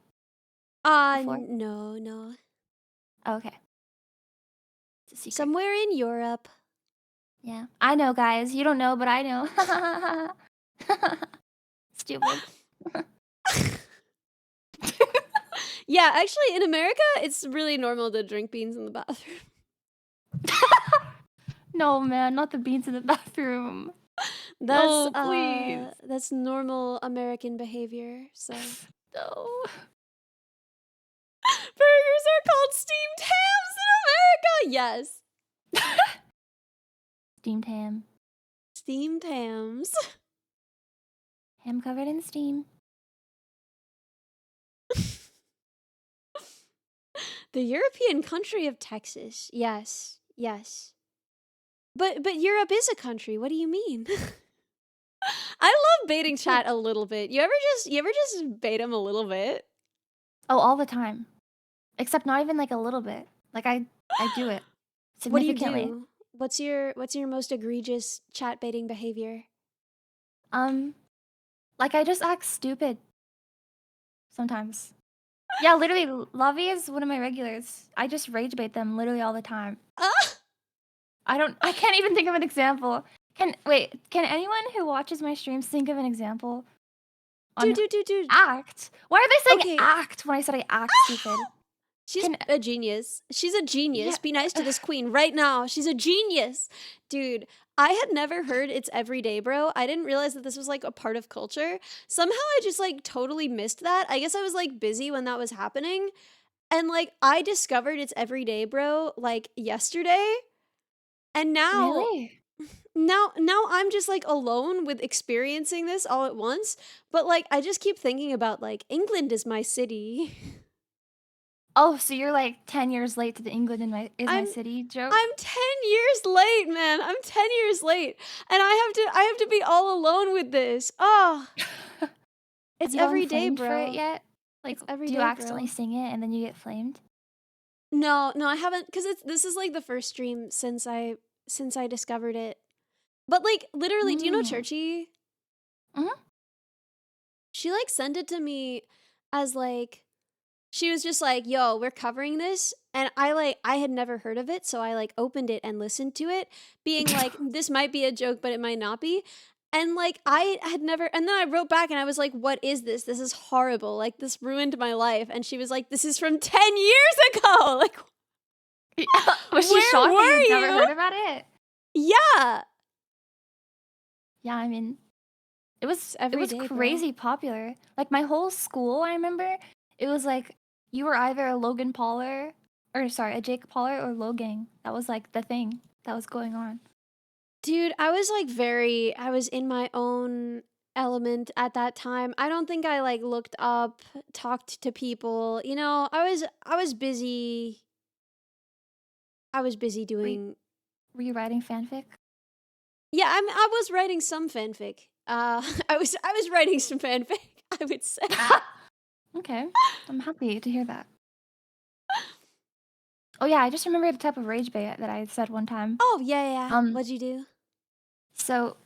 before? No, no. Oh, okay. It's a secret. Somewhere in Europe. Yeah. I know, guys. You don't know, but I know. Stupid. Yeah, actually in America, it's really normal to drink beans in the bathroom. No, man, not the beans in the bathroom. That's No, please. that's normal American behavior. So No. burgers are called steamed hams in America. Yes. Steamed ham. Steamed hams. Ham covered in steam. The European country of Texas. Yes. Yes. But Europe is a country. What do you mean? I love baiting chat a little bit. You ever just bait them a little bit? Oh, all the time. Except not even like a little bit. Like I do it What do you significantly. do? What's your most egregious chat baiting behavior? Like I just act stupid sometimes. Yeah, literally, Lavi is one of my regulars. I just rage bait them literally all the time. Ah! I can't even think of an example. Can anyone who watches my streams think of an example on Dude. act? Why are they saying Okay. act when I said I act stupid? She's Can a genius. She's a genius. yeah. Be nice to this queen right now. She's a genius. Dude, I had never heard It's Everyday Bro. I didn't realize that this was like a part of culture. Somehow I just like totally missed that. I guess I was like busy when that was happening. And like I discovered It's Everyday Bro like yesterday. And Really? now I'm just like alone with experiencing this all at once. But like I just keep thinking about like England is my city. Oh, so you're like 10 years late to the England is my I'm city joke? I'm 10 years late, man. I'm 10 years late. And I have to be all alone with this. Oh, Have it's you gotten every day, flamed for it bro. yet? Like, It's every do you day, accidentally bro. sing it and then you get flamed? No, I haven't cuz this is like the first stream since I discovered it. But like literally, do you know Mm. Churchy? Mhm. She like sent it to me as like she was just like, "Yo, we're covering this." And I had never heard of it, so I like opened it and listened to it, being like, "This might be a joke, but it might not be." And like I had never and then I wrote back and I was like, "What is this? This is horrible. Like this ruined my life." And she was like, "This is from 10 years ago." Like, Was she "Where shocked that were you'd never you?" heard about it? Yeah. Yeah, I mean, it It's was every day, bro. crazy popular. Like my whole school, I remember, it was like you were either a Logan Pauler or sorry, a Jake Pauler or Logang. That was like the thing that was going on. Dude, I was like I was in my own element at that time. I don't think I like looked up, talked to people. You know, I was busy. I was busy Were you, doing were you writing fanfic? Yeah, I was writing some fanfic. I was writing some fanfic, I would say. Okay, I'm happy to hear that. Oh yeah, I just remember the type of rage bait that I said one time. Oh, yeah. Um, What'd you do? so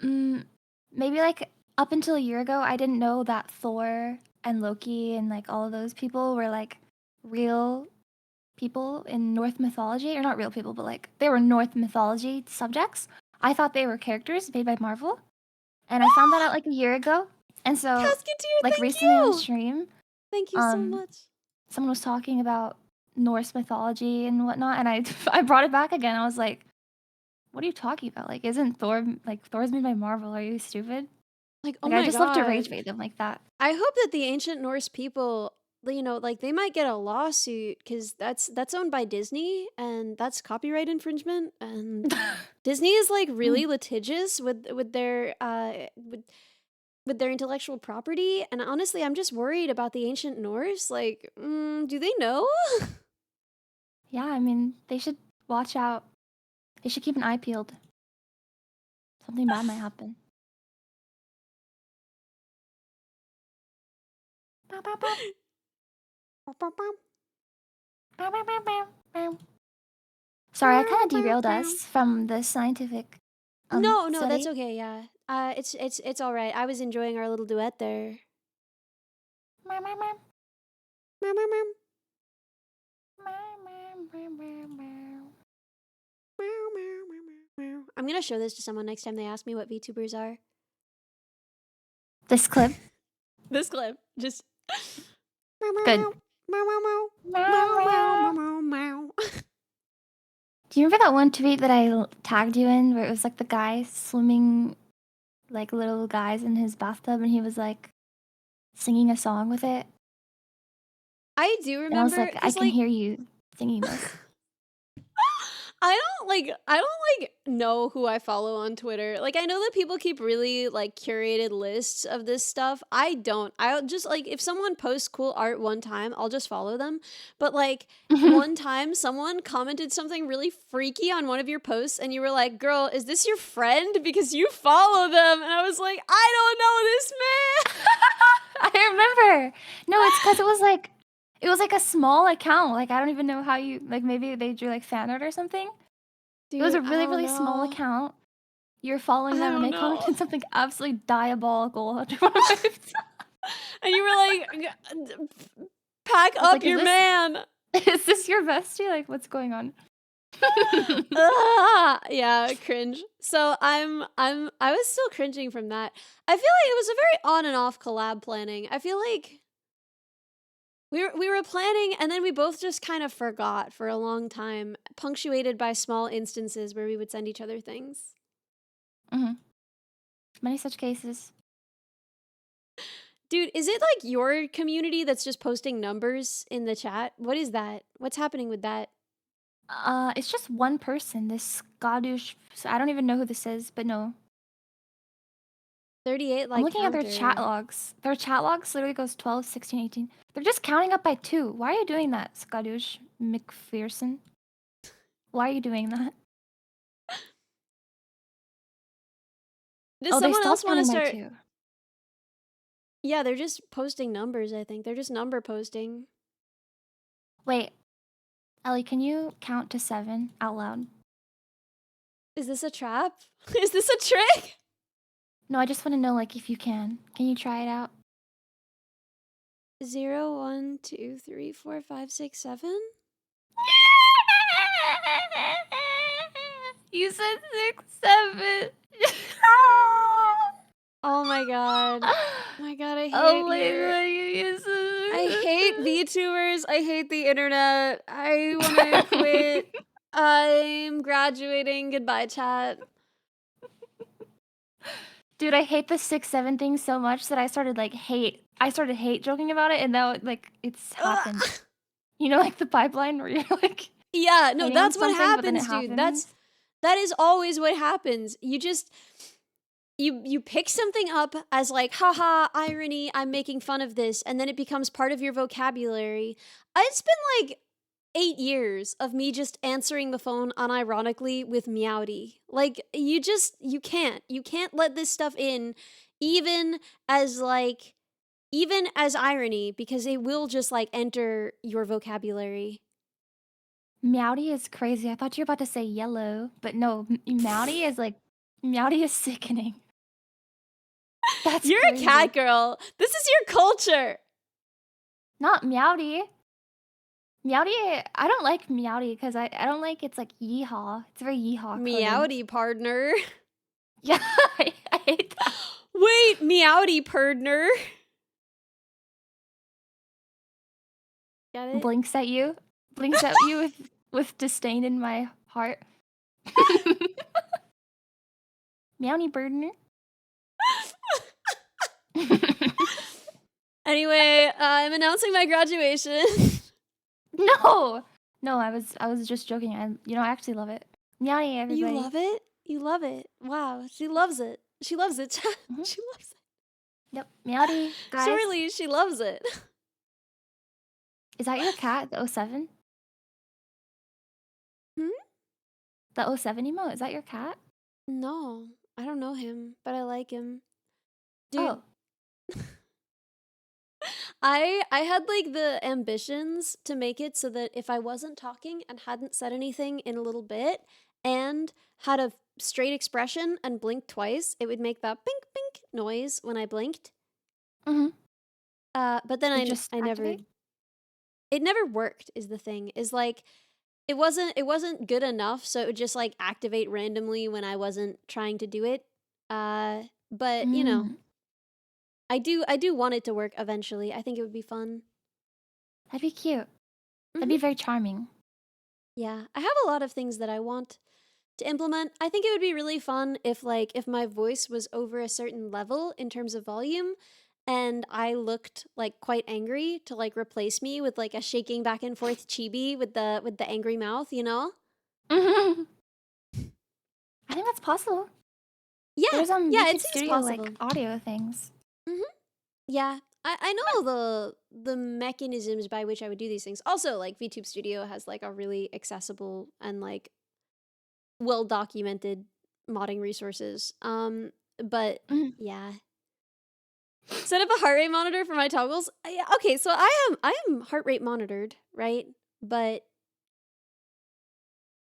maybe like up until a year ago, I didn't know that Thor and Loki and like all of those people were like real people in Norse mythology, or not real people, but like they were Norse mythology subjects. I thought they were characters made by Marvel, and I found that out like a year ago. And so, Casketeer, like thank recently on you! stream, Thank you so um, much. someone was talking about Norse mythology and whatnot, and I I brought it back again. I was like, "What are you talking about? Like, isn't Thor's made by Marvel? Are you stupid?" Like, oh Like, I my just love to rage god. bait them like that. I hope that the ancient Norse people, you know, like they might get a lawsuit because that's owned by Disney and that's copyright infringement. And Disney is like really litigious with their with their intellectual property. And honestly, I'm just worried about the ancient Norse. Like, do they know? Yeah, I mean, they should watch out. They should keep an eye peeled. Something bad might happen. Sorry, I kind of derailed us from the scientific No, that's study. okay. Yeah, it's all right. I was enjoying our little duet there. Meow, meow, meow. Meow, meow, meow, meow, meow. I'm gonna show this to someone next time they ask me what VTubers are. This clip. This clip, just Good. meow, meow, meow, meow, meow, meow, meow. Do you remember that one tweet that I tagged you in where it was like the guy swimming like little guys in his bathtub and he was like singing a song with it? I do And I was remember like, I because can like hear you singing this. I don't like know who I follow on Twitter. Like I know that people keep really like curated lists of this stuff. I don't. I'll just like if someone posts cool art one time, I'll just follow them. But like one time someone commented something really freaky on one of your posts and you were like, "Girl, is this your friend because you follow them?" And I was like, "I don't know this man." I remember. No, it's because it was like a small account. Like I don't even know how you like maybe they drew like fan art or something. Dude, It was a I really, don't really small know. account. You're following I them and don't they know. commented something absolutely diabolical under one of my posts. And you were like, "Pack I was up like, your man." is this your bestie? Like what's going on? Yeah, cringe. So I was still cringing from that. I feel like it was a very on and off collab planning. I feel like we were planning and then we both just kind of forgot for a long time, punctuated by small instances where we would send each other things. Mhm. Many such cases. Dude, is it like your community that's just posting numbers in the chat? What is that? What's happening with that? It's just one person, this Scottish so I don't even know who this is, but no. 38 I'm like looking at their chat counter. logs. Their chat logs literally goes 12, 16, 18. They're just counting up by 2. Why are you doing that, Scottish McPherson? Why are you doing that? Does Oh, they someone else stopped want to counting by start? 2. Yeah, they're just posting numbers, I think. They're just number posting. Wait, Ellie, can you count to 7 out loud? Is this a trap? Is this a trick? No, I just want to know, like, if you can. Can you try it out? 0, 1, 2, 3, 4, 5, 6, 7? You said 6, 7. Oh my god. Oh my god, I hate Oh it my here. god, you I hate said VTubers. I hate the internet. I want to 6, 7. quit. I'm graduating. Goodbye, chat. Dude, I hate the 6, 7 thing so much that I started hate joking about it, and now, like, it's happened. Ugh. You know, like, the pipeline where you're, like, Yeah, no, hating that's what something, but then it happens, dude. happens? That is always what happens. You just you pick something up as like, haha, irony, I'm making fun of this, and then it becomes part of your vocabulary. It's been like 8 years of me just answering the phone unironically with meowdy. Like, you can't let this stuff in, even as like, even as irony, because it will just like enter your vocabulary. Meowdy is crazy. I thought you were about to say yellow, but no, Meowdy is, like Meowdy is sickening. That's You're a crazy. cat girl. This is your culture. Not Meowdy. Meowdy, I don't like Meowdy because I don't like it's, like, yeehaw. It's very yeehaw coded. Meowdy partner. Yeah, I hate that. Wait, meowdy partner. Get it? Blinks at you. Blinks at you with disdain in my heart. Meowny burdener. Anyway, I'm announcing my graduation. No! No, I was just joking. I actually love it. Meowdy, You everybody. love it? You love it. Wow, she loves it. She loves it. Mhm. She loves it. Yep, Meowdy, guys. Surely she loves it. Is that your cat, the '07? Hmm? The '07 emote, is that your cat? No, I don't know him, but I like him. Dude, Oh. I had like the ambitions to make it so that if I wasn't talking and hadn't said anything in a little bit and had a straight expression and blinked twice, it would make that bink bink noise when I blinked. Mhm. But then It just I never activate? it never worked is the thing. Is like it wasn't good enough, so it would just like activate randomly when I wasn't trying to do it. But you know, Mm. I do want it to work eventually. I think it would be fun. That'd be cute. That'd Mhm. be very charming. Yeah, I have a lot of things that I want to implement. I think it would be really fun if like if my voice was over a certain level in terms of volume and I looked like quite angry to like replace me with like a shaking back and forth chibi with the angry mouth, you know? I think that's possible. Yeah. There's, Yeah, it VTube seems Studio, like, possible. audio things. Mhm. Yeah. I know the mechanisms by which I would do these things. Also, like VTube Studio has like a really accessible and like well documented modding resources. But Mhm. yeah. Set up a heart rate monitor for my toggles. Yeah, okay, so I am heart rate monitored, right? But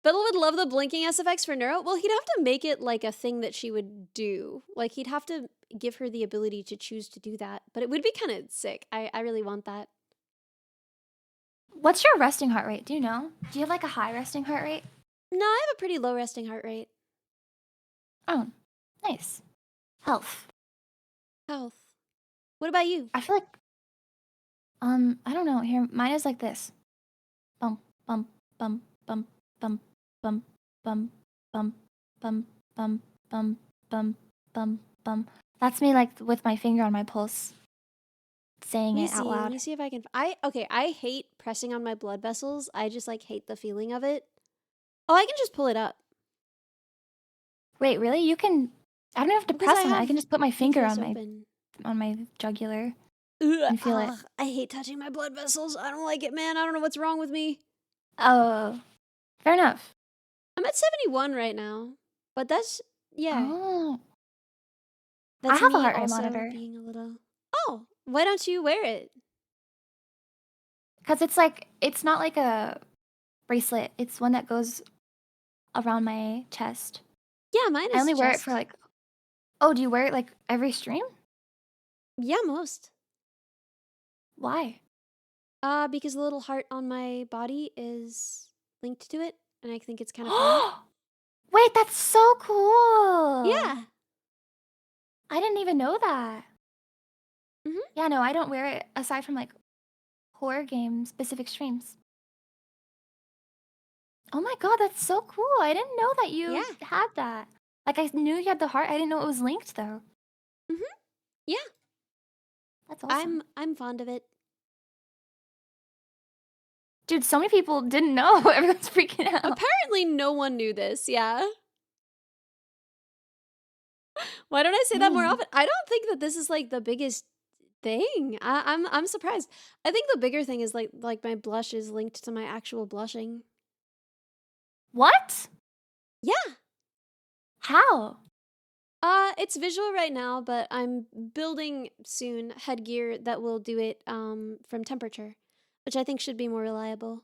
Fiddle would love the blinking SFX for Neuro. Well, he'd have to make it like a thing that she would do. Like he'd have to give her the ability to choose to do that. But it would be kind of sick. I really want that. What's your resting heart rate? Do you know? Do you have, like, a high resting heart rate? No, I have a pretty low resting heart rate. Oh, nice. Health. Health. What about you? I feel like I don't know. Here, mine is like this. Bump, bump, bump, bump, bump, bump, bump, bump, bump, bump, bump, bump, bump, bump. That's me like with my finger on my pulse, saying Let me it out see. Let loud. me see if I can. I hate pressing on my blood vessels. I just like hate the feeling of it. Oh, I can just pull it up Wait, really? You can. I don't have to because I press on it. I have can just put my finger EKS open. on my jugular Ugh, and feel it. I hate touching my blood vessels. I don't like it, man. I don't know what's wrong with me. Oh, fair enough. I'm at 71 right now, but that's yeah. Oh, I That's have a me heart rate also monitor being a little. Oh, why don't you wear it? because it's like it's not like a bracelet. It's one that goes around my chest. Yeah, mine I is only wear it for chest. like. Oh, do you wear it like every stream? Yeah, most. Why? Because the little heart on my body is linked to it, and I think it's kind of fun. Wait, that's so cool. Yeah. I didn't even know that. Hmm. Yeah, no, I don't wear it aside from like horror game specific streams. Oh my god, that's so cool. I didn't know that Yeah. you had that. Like I knew you had the heart. I didn't know it was linked though. Hmm. Yeah. That's awesome. I'm fond of it. Dude, so many people didn't know. Everyone's freaking out. Apparently, no one knew this. Yeah. Why don't I say that more Mm. often? I don't think that this is like the biggest thing. I'm surprised. I think the bigger thing is like my blush is linked to my actual blushing. What? Yeah. How? It's visual right now, but I'm building soon headgear that will do it from temperature, which I think should be more reliable.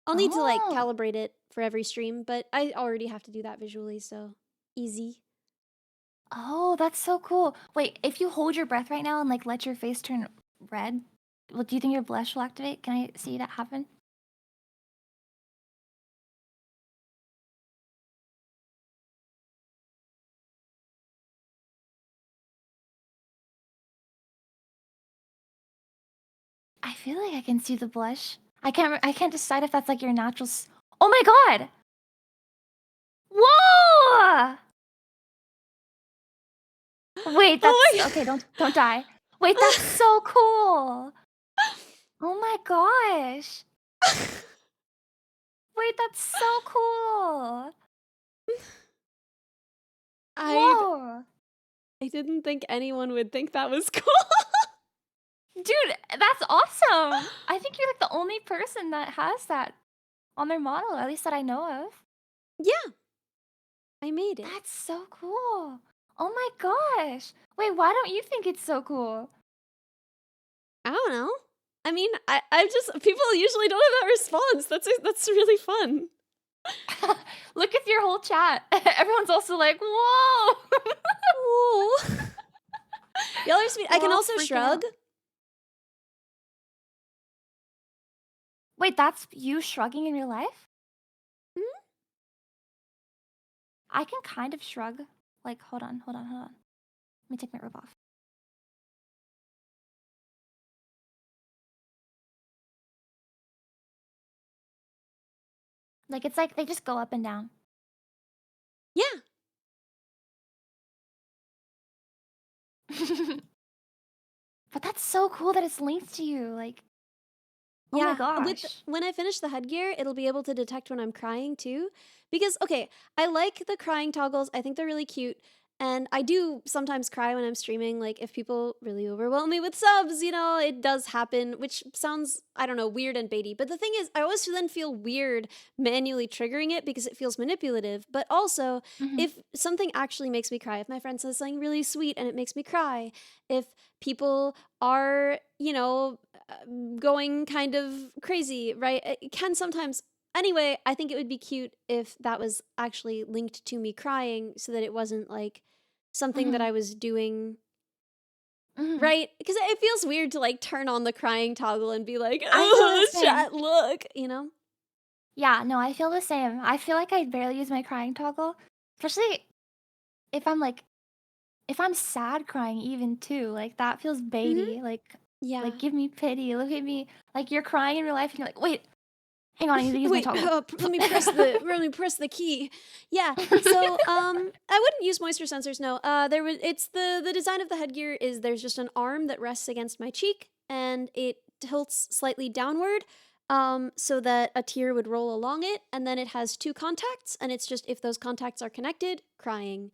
I'll need to like Oh. calibrate it for every stream, but I already have to do that visually, so easy. Oh, that's so cool. Wait, if you hold your breath right now and like let your face turn red, well, do you think your blush will activate? Can I see that happen? I feel like I can see the blush. I can't decide if that's like your natural Oh my god! Whoa! Wait, Oh that's my okay, don't die. Wait, that's so cool. Oh my gosh. god. Wait, that's so cool. I Whoa. I didn't think anyone would think that was cool. Dude, that's awesome. I think you're like the only person that has that on their model, at least that I know of. Yeah, I made it. That's so cool. Oh my gosh. Wait, why don't you think it's so cool? I don't know. I mean, I just people usually don't have that response. That's really fun. Look at your whole chat. Everyone's also like, whoa. Ooh. Y'all are sweet. I We're can all also freaking shrug. out. Wait, that's you shrugging in real life? Mhm. I can kind of shrug. Like, hold on. Let me take my robe off. Like, it's like they just go up and down. Yeah. But that's so cool that it's linked to you. Like, oh my Yeah, with gosh. when I finish the headgear, it'll be able to detect when I'm crying too. Because okay, I like the crying toggles. I think they're really cute. And I do sometimes cry when I'm streaming. Like if people really overwhelm me with subs, it does happen, which sounds, I don't know, weird and baity. But the thing is, I always then feel weird manually triggering it because it feels manipulative. But also, Mhm. if something actually makes me cry, if my friend says something really sweet and it makes me cry, if people are, going kind of crazy, right? It can sometimes. Anyway, I think it would be cute if that was actually linked to me crying so that it wasn't like something that Mhm. I was doing, Mhm. right? Because it feels weird to like turn on the crying toggle and be like, I feel the oh, same. chat, look, you know? Yeah, no, I feel the same. I feel like I barely use my crying toggle, especially if I'm like if I'm sad crying even too, like that feels Mhm. baby. Like Yeah. give me pity. Look at me. Like you're crying in real life and you're like, wait, hang on, I need to use my Wait, toggle. let me press the key. Yeah. So, I wouldn't use moisture sensors. No. There was it's the design of the headgear is there's just an arm that rests against my cheek and it tilts slightly downward, so that a tear would roll along it, and then it has two contacts, and it's just if those contacts are connected, crying.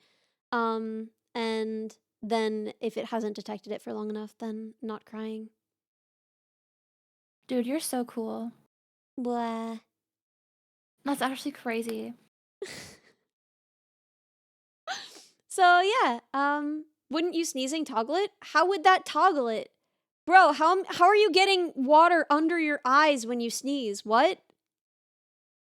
And then if it hasn't detected it for long enough, then not crying. Dude, you're so cool. Blah. That's actually crazy. So yeah, wouldn't you sneezing toggle it? How would that toggle it? Bro, how are you getting water under your eyes when you sneeze? What?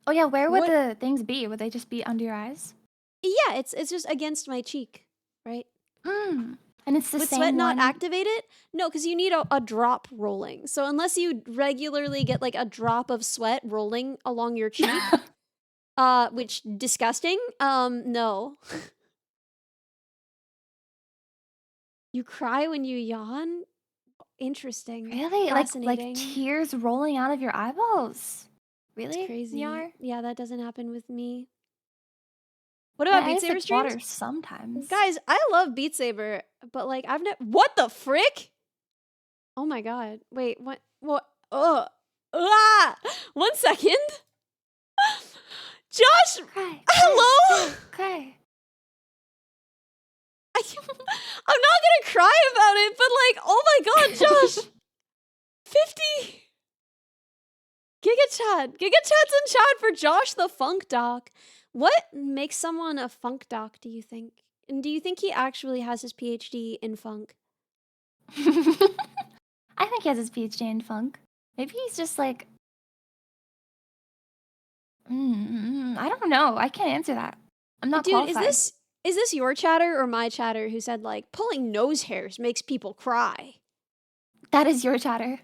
Oh yeah, where would What? the things be? Would they just be under your eyes? Yeah, it's just against my cheek, right? Mm. And it's the Would sweat same not one. activate it? No, because you need a drop rolling. So unless you regularly get like a drop of sweat rolling along your cheek, which disgusting. No. You cry when you yawn? Interesting. Really? Like Fascinating. tears rolling out of your eyeballs? It's Really? crazy. Yar? Yeah, that doesn't happen with me. What My about Beat eyes Saber like streams? water sometimes. Guys, I love Beat Saber, but like I've never. What the frick? Oh my god. Wait, what? What? Ugh. Ah! 1 second. Josh! Cry, cry, Hello? cry, cry. I, I'm not gonna cry about it, but like, oh my god, Josh! 50 Giga Chat. Giga Chat's in chat for Josh the Funk Doc. What makes someone a funk doc, do you think? And do you think he actually has his PhD in funk? I think he has his PhD in funk. Maybe he's just like, I don't know. I can't answer that. I'm not Dude, qualified. is this your chatter or my chatter who said like pulling nose hairs makes people cry? That is your chatter.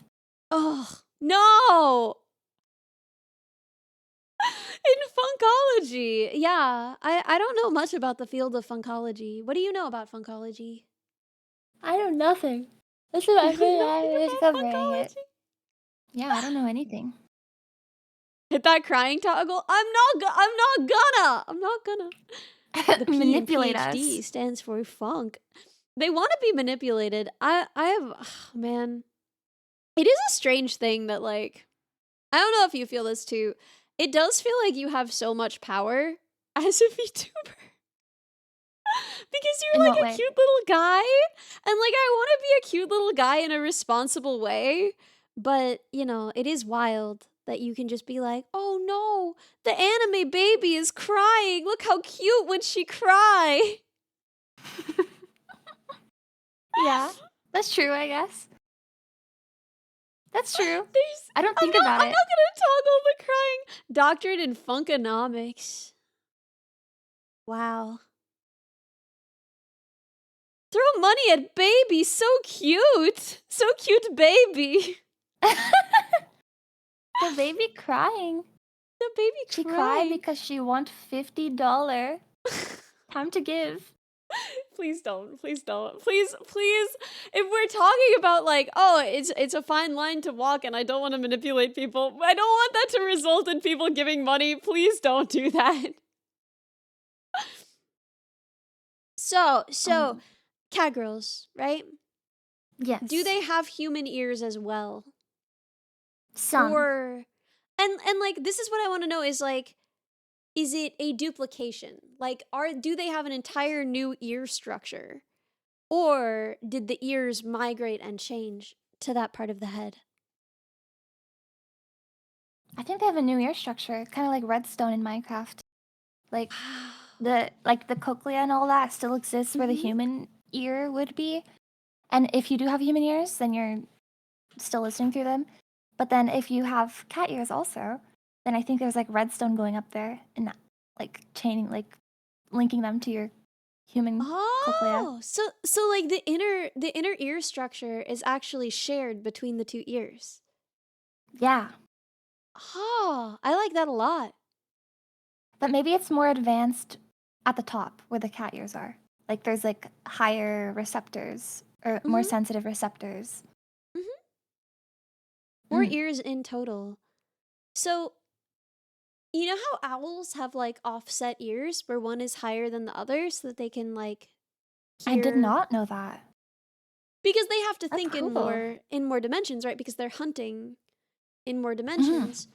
Ugh, no. In funkology. Yeah, I don't know much about the field of funkology. What do you know about funkology? I know nothing. This is You my know first nothing time about discovering it. funkology? Yeah, I don't know anything. Hit that crying toggle. I'm not gonna. The P in Manipulate us. PhD stands for funk. They want to be manipulated. I have man. It is a strange thing that like I don't know if you feel this too. It does feel like you have so much power as a VTuber. Because In you're what like a way? cute little guy. And like I want to be a cute little guy in a responsible way. But, you know, it is wild that you can just be like, oh no, the anime baby is crying. Look how cute when she cry. Yeah, that's true, I guess. That's true. There's I don't think about I'm it. not gonna toggle the crying. Doctorate in Funkonomics. Wow. Throw money at baby, so cute. So cute baby. The baby crying. The baby She cried crying. because she want $50. Time to give. Please don't. Please don't. Please. If we're talking about like, oh, it's a fine line to walk and I don't want to manipulate people. I don't want that to result in people giving money. Please don't do that. So, Um, cat girls, right? Do yes. they have human ears as well? Some. Or and like this is what I want to know is like is it a duplication? Like do they have an entire new ear structure? Or did the ears migrate and change to that part of the head? I think they have a new ear structure, kind of like redstone in Minecraft. Like the cochlea and all that still exists where the Mhm. human ear would be. And if you do have human ears, then you're still listening through them. But then if you have cat ears also, then I think there's like redstone going up there and like chaining, like linking them to your human cochlea. Oh, so like the inner ear structure is actually shared between the two ears. Yeah. Oh, I like that a lot. But maybe it's more advanced at the top where the cat ears are. Like there's like higher receptors or more Mhm, sensitive receptors. mhm. 4 Mm. ears in total. So, you know how owls have, like, offset ears where one is higher than the other so that they can, like, I did hear not know that. because they have to That's think cool. in more dimensions, right? Because they're hunting in more Mhm. dimensions.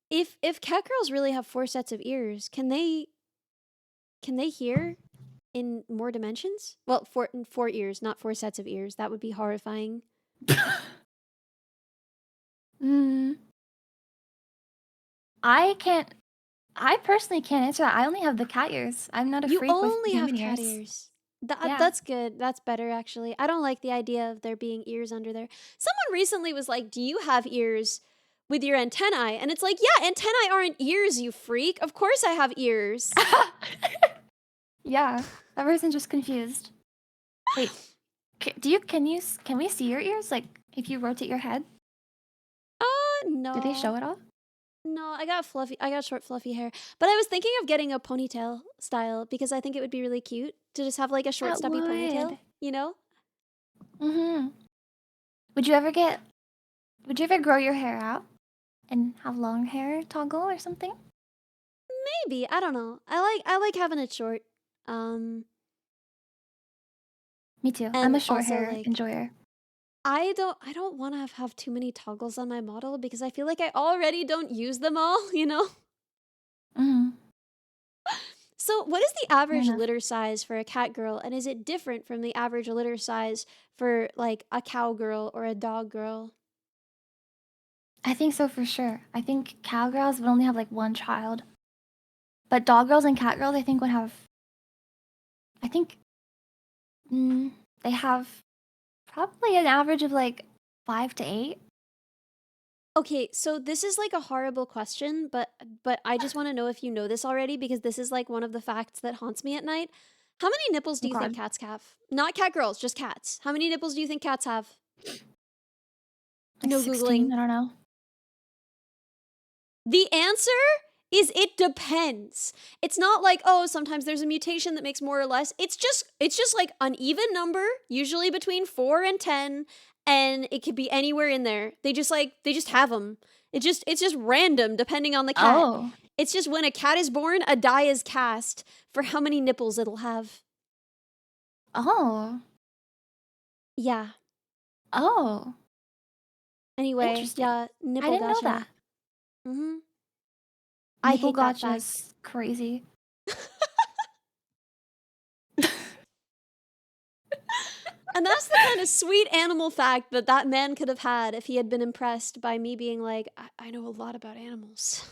If cat girls really have 4 sets of ears, can they hear in more dimensions? Well, 4 ears, not 4 sets of ears. That would be horrifying. Mm. I can't I personally can't answer that. I only have the cat ears. I'm not a You freak with only have human cat ears. ears. Yeah. That's good. That's better, actually. I don't like the idea of there being ears under there. Someone recently was like, "Do you have ears with your antennae?" And it's like, "Yeah, antennae aren't ears, you freak. Of course I have ears." Yeah. That person's just confused. Wait, do you can we see your ears like if you rotate your head? Do they No. show it off? No, I got short fluffy hair. But I was thinking of getting a ponytail style because I think it would be really cute to just have like a short That stubby ponytail, would. you know? Mhm. Would you ever get would you ever grow your hair out and have long hair toggle or something? Maybe, I don't know. I like having it short. Um Me too. I'm a and short also hair like enjoyer. I don't want to have too many toggles on my model because I feel like I already don't use them all, you know? Mhm. So, what is the Fair average enough. litter size for a cat girl and is it different from the average litter size for like a cowgirl or a dog girl? I think so for sure. I think cowgirls would only have like one child, but dog girls and cat girls I think would have I think mm, they have probably an average of like 5 to 8. Okay, so this is like a horrible question, but I just want to know if you know this already because this is like one of the facts that haunts me at night. How many nipples do Oh you think god. cats have? Not cat girls, just cats. How many nipples do you think cats have? Like No 16, googling. I don't know. The answer is it depends. It's not like, oh, sometimes there's a mutation that makes more or less. It's just like an even number, usually between 4 and 10, and it could be anywhere in there. They just have them. It's just random depending on the cat. Oh. It's just when a cat is born, a die is cast for how many nipples it'll have. Oh. Yeah. Oh. Anyway, Interesting. yeah, I nipple didn't know that. gotcha. Mhm. I Nipple hate that gotcha fact. is crazy. And that's the kind of sweet animal fact that that man could have had if he had been impressed by me being like, I know a lot about animals.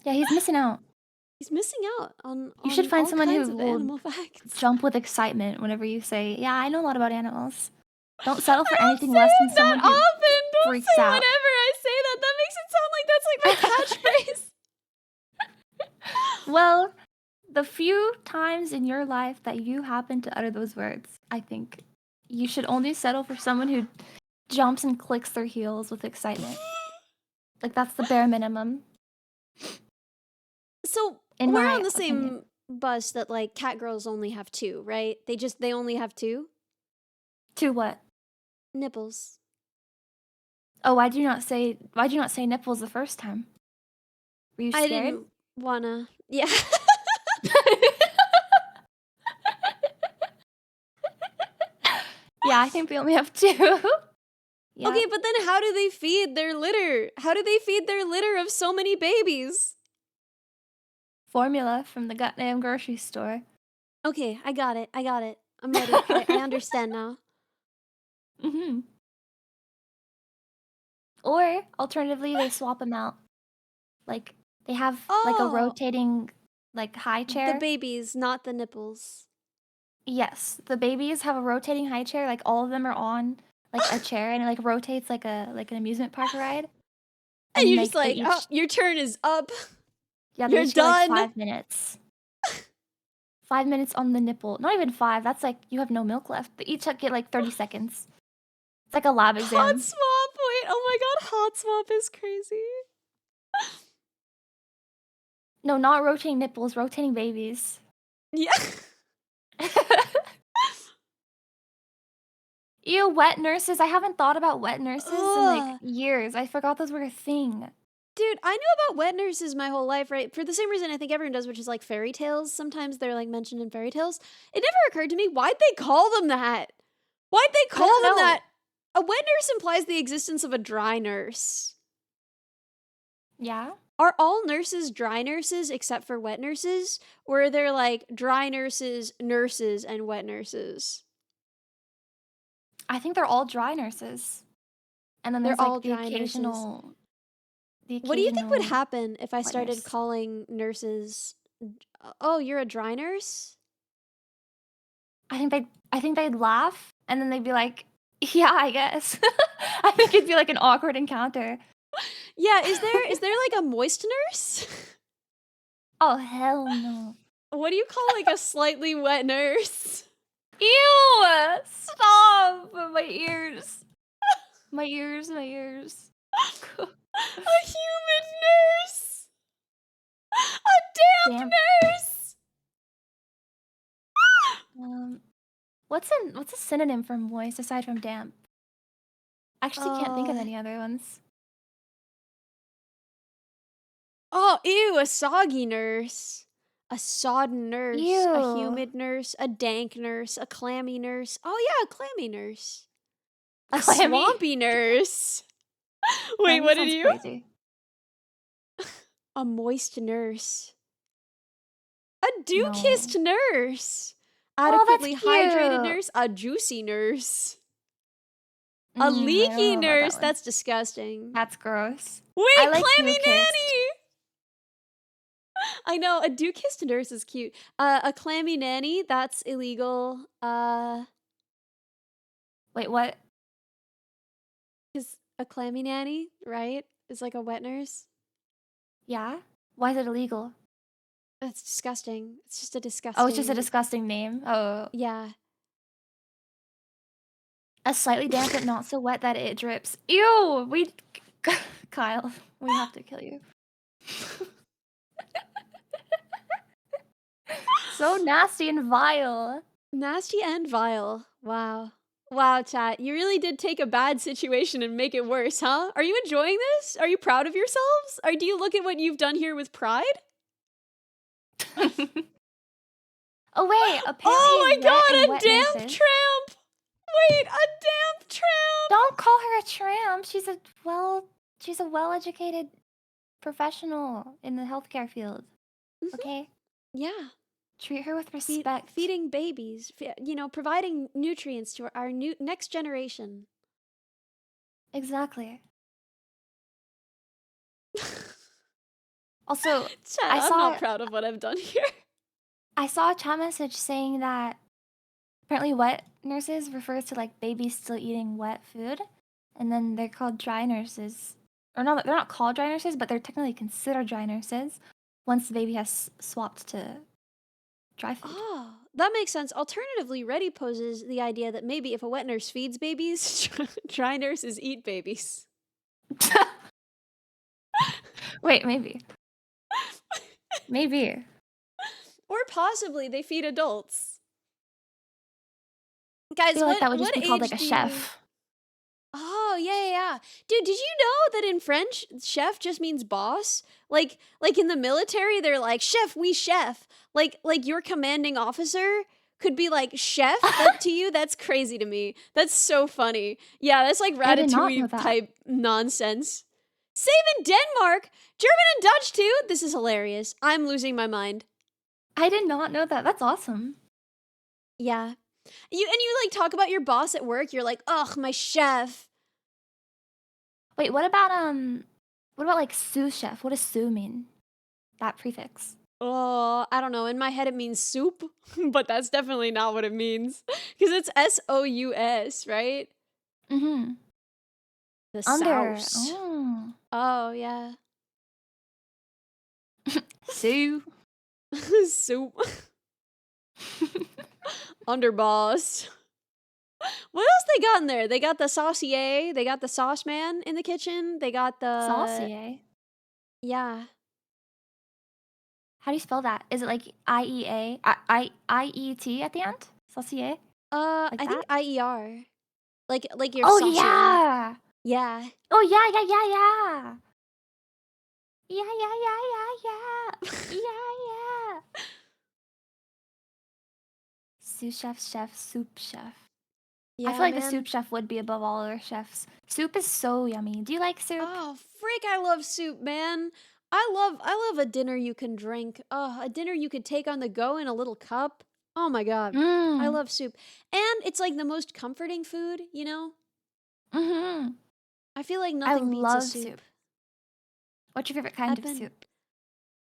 Yeah, he's missing out. He's missing out You should on find all someone kinds who of will animal facts. jump with excitement whenever you say, "Yeah, I know a lot about animals." Don't settle I for don't anything say less than it that someone who often. Don't freaks say out. whenever I say that. That makes it sound like that's like my catchphrase. Well, the few times in your life that you happen to utter those words, I think you should only settle for someone who jumps and clicks their heels with excitement. Like that's the bare minimum, So in we're my on the opinion. same bus that like cat girls only have two, right? They only have two To what? nipples. Oh, why'd you not say nipples the first time? Were you I scared? didn't wanna. Yeah. Yeah, I think they only have 2. Okay, Yep. but then how do they feed their litter? How do they feed their litter of so many babies? Formula from the goddamn grocery store. Okay, I got it. I got it. I'm ready. I understand now. Mhm. Or alternatively, they swap them out. Like, they have, like, a Oh, rotating, like, high the chair. babies, not the nipples. Yes, the babies have a rotating high chair, like, all of them are on, like, a chair, and it, like, rotates like an amusement park ride, And and, you're just like, they like, oh, each your turn is up. yeah, they You're each get, like, done. 5 minutes. 5 minutes on the nipple. Not even 5, that's like you have no milk left. They each get, like, 30 seconds. It's like a lab Hot exam. swap. Wait, oh my god, hot swap is crazy. No, not rotating nipples, rotating babies. Yeah. Ew, wet nurses. I haven't thought about wet nurses in like Ugh. years. I forgot those were a thing. Dude, I knew about wet nurses my whole life, right? For the same reason I think everyone does, which is like fairy tales. Sometimes they're like mentioned in fairy tales. It never occurred to me, why'd they call them that? Why'd they I call don't them know. that? A wet nurse implies the existence of a dry nurse. Yeah? Are all nurses dry nurses except for wet nurses? Or are there like dry nurses, nurses, and wet nurses? I think they're all dry nurses. And then They're there's all like dry nurses. the What do you think would occasional happen if I wet started nurse. calling nurses? Oh, you're a dry nurse? I think they'd laugh and then they'd be like, yeah, I guess. I think it'd be like an awkward encounter. Yeah, is there like a moist nurse? Oh, hell no. What do you call like a slightly wet nurse? Ew! Stop! My ears. My ears, my ears. A human nurse. A damp Damp. nurse. What's a synonym for moist aside from damp? Actually can't think of any other ones. Oh, ew, a soggy nurse. A sodden nurse. A Ew. humid nurse. A dank nurse. A clammy nurse. Oh yeah, a clammy nurse. A Clammy? swampy nurse. Wait, Clammy what did sounds you? crazy. A moist nurse. A dew-kissed nurse. Oh, that's Adequately hydrated cute. nurse. A juicy nurse. A I don't leaky know about nurse. that one. That's disgusting. That's gross. Wait, I like clammy dew-kissed. nanny. I know, a dew-kissed nurse is cute. A clammy nanny, that's illegal. Wait, what? Is a clammy nanny, right? Is like a wet nurse. Yeah? Why is it illegal? That's disgusting. It's just a disgusting. Oh, it's just a disgusting name. Oh. Yeah. A slightly damp but not so wet that it drips. Ew! Kyle, we have to kill you. So nasty and vile. Nasty and vile. Wow. Wow, chat. You really did take a bad situation and make it worse, huh? Are you enjoying this? Are you proud of yourselves? Or do you look at what you've done here with pride? Oh wait, apparently Oh my wet god, and a wet damp nurses. tramp! Wait, a damp tramp! Don't call her a tramp. She's a well-educated professional in the healthcare field. Okay? Yeah. Treat her with respect. Feeding babies, you know, providing nutrients to our next generation. Exactly. Also, Chat, I I'm saw not proud of what I've done here. I saw a chat message saying that apparently wet nurses refers to like babies still eating wet food, and then they're called dry nurses. Or no, they're not called dry nurses, but they're technically considered dry nurses once the baby has swapped to dry food. Oh, that makes sense. Alternatively, Reddy poses the idea that maybe if a wet nurse feeds babies, dry nurses eat babies. Wait, maybe. Maybe. Or possibly they feed adults. I Guys, feel like that would what just be called age like a do you- chef. Oh, yeah. Dude, did you know that in French, chef just means boss? Like in the military, they're like, chef, we chef. Like your commanding officer could be like, chef to you? That's crazy to me. That's so funny. Yeah, that's like I did not know Ratatouille that. type nonsense. Same in Denmark! German and Dutch too? This is hilarious. I'm losing my mind. I did not know that. That's awesome. Yeah. You like talk about your boss at work, you're like, ugh, my chef. Wait, what about like sous chef? What does sous mean? That prefix. Oh, I don't know. In my head, it means soup, but that's definitely not what it means. Because it's SOUS, right? Mm-hmm. The Under. sauce. Oh. Oh, yeah. Sous. Soup. Underboss. What else they got in there? They got the saucier, they got the sauce man in the kitchen, they got the Saucy, eh? yeah. How do you spell that? Is it like IEA? IET at the end? Saucier? Like I think that? IER. Like you're Oh saucering. yeah! Yeah. Oh yeah, yeah, yeah, yeah. Yeah, yeah, yeah, yeah, yeah. Yeah, yeah. Sous chef, chef, soup chef. I feel Yeah, like the soup man. chef would be above all other chefs. Soup is so yummy. Do you like soup? Oh, frick, I love soup, man. I love a dinner you can drink. Oh, a dinner you could take on the go in a little cup. Oh my god. I Mmm. love soup. And it's like the most comforting food, you know? Mm-hmm. I feel like I nothing beats a love soup. soup. What's your favorite kind I've of been soup?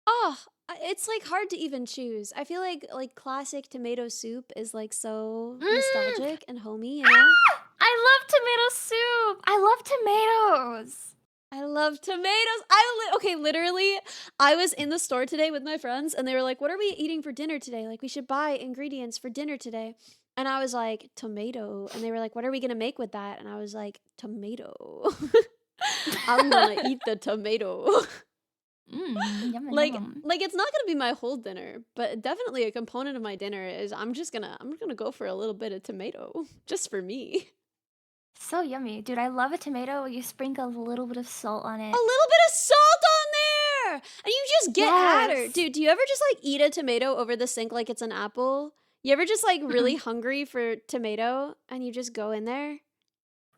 oh, it's like hard to even choose. I feel like classic tomato soup is like so Mmm. nostalgic and homey, you know? Ah! I love tomato soup. I love tomatoes. I love tomatoes. Okay, literally, I was in the store today with my friends and they were like, "What are we eating for dinner today? Like we should buy ingredients for dinner today." And I was like, "Tomato." And they were like, "What are we going to make with that?" And I was like, "Tomato." I'm going to eat the tomato. Mmm. Yum like yum. like it's not going to be my whole dinner, but definitely a component of my dinner is I'm going to go for a little bit of tomato just for me. So yummy. Dude, I love a tomato. You sprinkle a little bit of salt on A it. little bit of salt on there, and you just get at her. Yes. Dude, do you ever just, like, eat a tomato over the sink like it's an apple? You ever just, like, really Mm-mm. hungry for tomato, and you just go in there?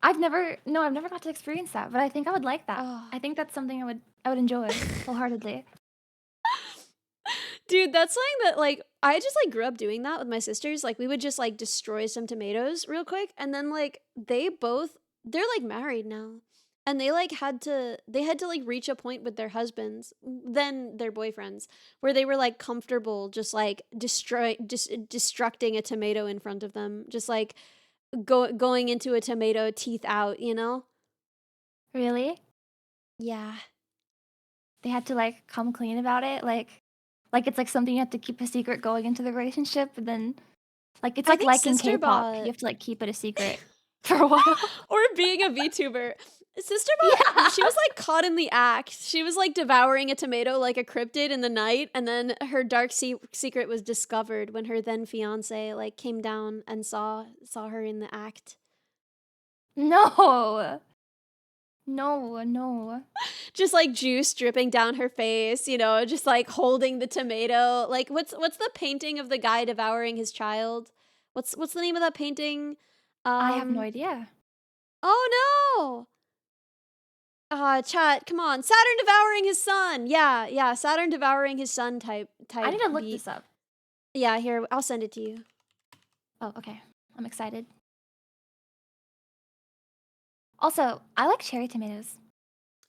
I've never got to experience that, but I think I would like that. Oh. I think that's something I would enjoy wholeheartedly. Dude, that's something that, like I just, like, grew up doing that with my sisters, like, we would just, like, destroy some tomatoes real quick, and then, like, they're, like, married now, and they had to, like, reach a point with their husbands, then their boyfriends, where they were, like, comfortable just, like, destructing a tomato in front of them, just, like, going into a tomato teeth out, you know? Really? Yeah. They had to like come clean about it, like it's like something you have to keep a secret going into the relationship, and then like it's I like think liking Sister K-pop. You Bot have to like keep it a secret for a while. or being a VTuber. Sister Bot, she Yeah. was like caught in the act. She was like devouring a tomato like a cryptid in the night, and then her dark secret was discovered when her then fiance like came down and saw her in the act. No. No, no. Just like juice dripping down her face, you know, just like holding the tomato. Like what's the painting of the guy devouring his child? What's the name of that painting? I have no Um idea. oh no. Chat, come on. Saturn devouring his son. Yeah, yeah, Saturn devouring his son I type need to look beat. this up. Yeah, here, I'll send it to you. Oh, okay. I'm excited. Also, I like cherry tomatoes.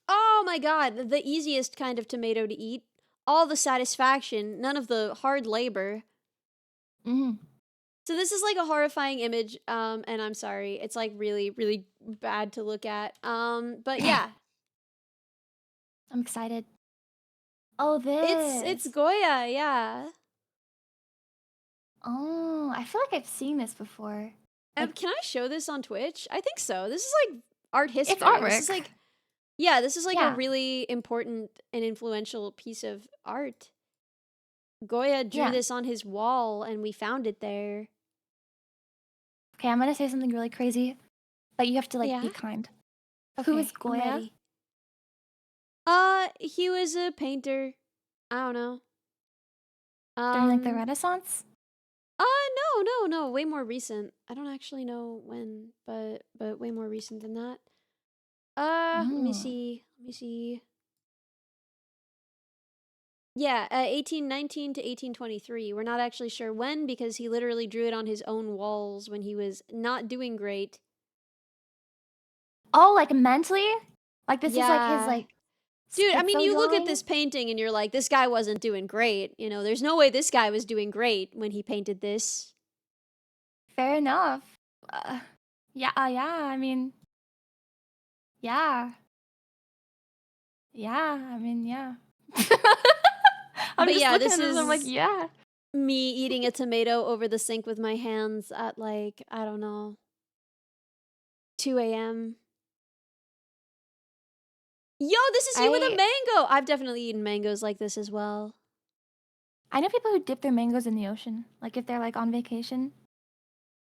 Oh my god, the easiest kind of tomato to eat. All the satisfaction, none of the hard labor. Mhm. So this is like a horrifying image, and I'm sorry. It's like really, really bad to look at. But yeah, I'm excited. Oh, it's this. Goya, yeah. Oh, I feel like I've seen this before. Like, Can I show this on Twitch? I think so. This is like art it's history. This is artwork. like yeah, this is like a Yeah, really important and influential piece of art. Goya drew yeah. this on his wall and we found it there. Okay, I'm gonna say something really crazy, but you have to like be Yeah? kind. Who is Okay, I'm Goya? ready. He was a painter. I don't know. During like the Um, Renaissance? uh, no, way more recent. I don't actually know when, but way more recent than that. Let me Oh. see. Let me see. Yeah, 1819 to 1823. We're not actually sure when because he literally drew it on his own walls when he was not doing great. Oh, like mentally? Like this is like his Yeah. like Dude, I mean, schizo you look at going? this painting and you're like, this guy wasn't doing great. You know, there's no way this guy was doing great when he painted this. Fair enough. Yeah, yeah, I mean, yeah. Yeah, I mean, yeah. I'm But just yeah, looking this at this, I'm like, is yeah. me eating a tomato over the sink with my hands at like, I don't know, 2 a.m. Yo, this is you with a I mango! I've definitely eaten mangoes like this as well. I know people who dip their mangoes in the ocean. Like if they're like on vacation,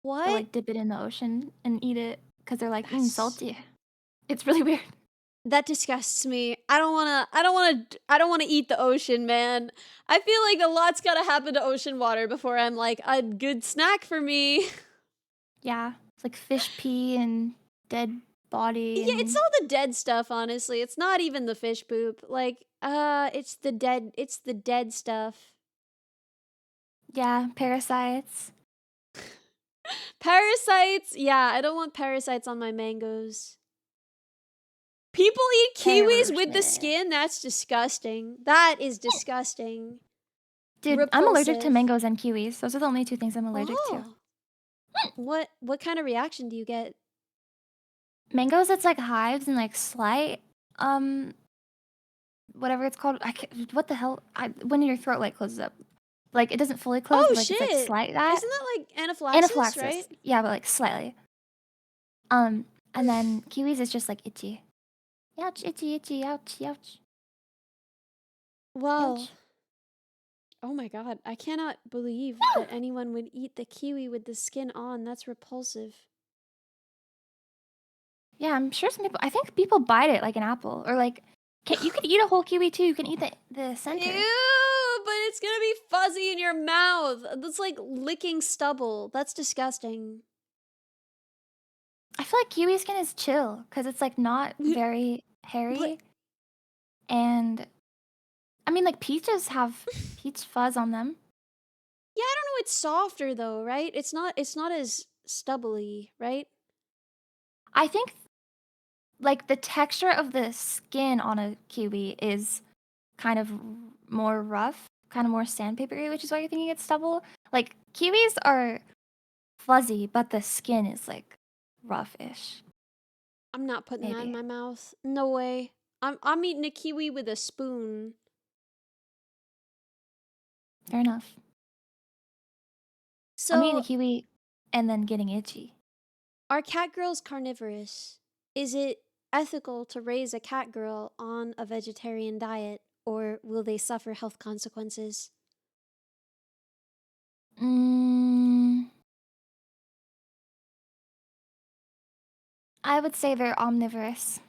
they'll What? like dip it in the ocean and eat it because they're like, That's salty. It's really weird. that disgusts me. I don't wanna eat the ocean, man. I feel like a lot's gotta happen to ocean water before I'm like, a good snack for me. Yeah, it's like fish pee and dead body Yeah, it's and all the dead stuff, honestly. It's not even the fish poop. Like, it's the dead stuff. yeah, parasites. Parasites, yeah, I don't want parasites on my mangoes. People eat Terror kiwis with the shit. skin? That's disgusting. That is disgusting. Dude, I'm allergic to Repulsive. mangoes and kiwis. Those are the only two things I'm allergic to. Oh, what kind of reaction do you get? Mangoes, it's like hives and like slight, um, whatever it's called. What the hell? When your throat like closes up, like it doesn't fully close, Oh, but like it's like shit. slight that. Isn't that like anaphylaxis, Anaphylaxis. right? Yeah, but like slightly. And then kiwis is just like itchy. Ouch, itchy, itchy, ouch, ouch, Well, ouch. oh my god, I cannot believe that anyone would eat the kiwi with the skin on. That's repulsive. Yeah, I'm sure some people. I think people bite it like an apple, or like you could eat a whole kiwi too. You can eat the center. Ew, but it's gonna be fuzzy in your mouth. That's like licking stubble. That's disgusting. I feel like kiwi skin is chill because it's like not very But hairy, and I mean like peaches have peach fuzz on them. yeah, I don't know. It's softer though, right? It's not as stubbly, right? I think like the texture of the skin on a kiwi is kind of more rough, kind of more sandpapery, which is why you're thinking it's stubble. Like kiwis are fuzzy, but the skin is like rough-ish, I'm not putting that in maybe. my mouth. No way. I'm eating a kiwi with a spoon. Fair enough. I'm eating a So, kiwi and then getting itchy. are cat girls carnivorous? Is it ethical to raise a cat girl on a vegetarian diet, or will they suffer health consequences? Mm, I would say they're omnivorous.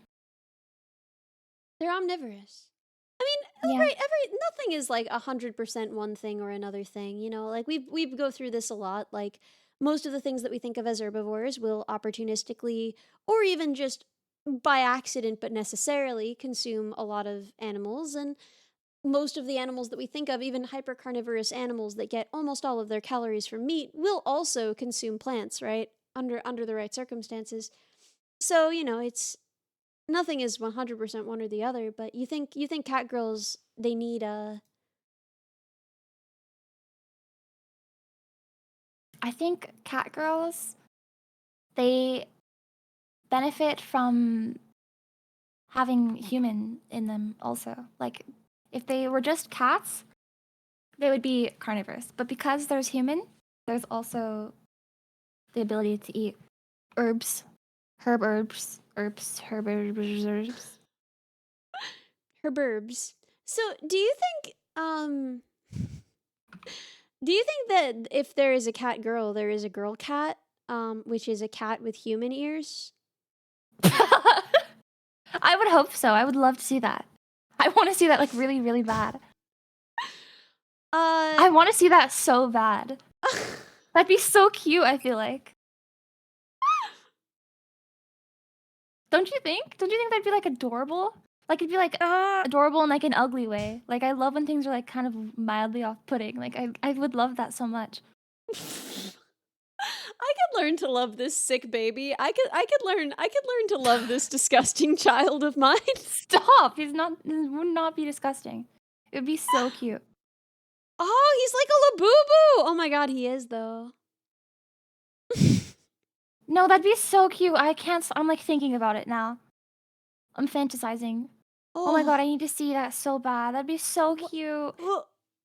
They're omnivorous. I mean, Yeah. every nothing is like 100% one thing or another thing, you know? Like we go through this a lot. Like most of the things that we think of as herbivores will opportunistically or even just by accident but necessarily consume a lot of animals, and most of the animals that we think of, even hypercarnivorous animals that get almost all of their calories from meat, will also consume plants, right? Under the right circumstances. So, it's nothing is 100% one or the other, but you think cat girls they need a I think cat girls, they benefit from having human in them also. Like if they were just cats, they would be carnivorous. But because there's human, there's also the ability to eat herbs, herbs. herburbs. So, do you think that if there is a cat girl, there is a girl cat, which is a cat with human ears? I would hope so. I would love to see that. I want to see that like really, really bad. Uh I want to see that so bad. That'd be so cute, I feel like. Don't you think? Don't you think that'd be like adorable? Like it'd be like uh adorable in like an ugly way. Like I love when things are like kind of mildly off-putting. Like I would love that so much. I could learn to love this sick baby. I could learn to love this disgusting child of mine. Stop! He would not be disgusting. It would be so cute. Oh, he's like a Labubu. Oh my god, he is though. No, that'd be so cute. I can't. I'm like thinking about it now. I'm fantasizing. Oh my god, Oh, I need to see that so bad. That'd be so what? cute. Ugh,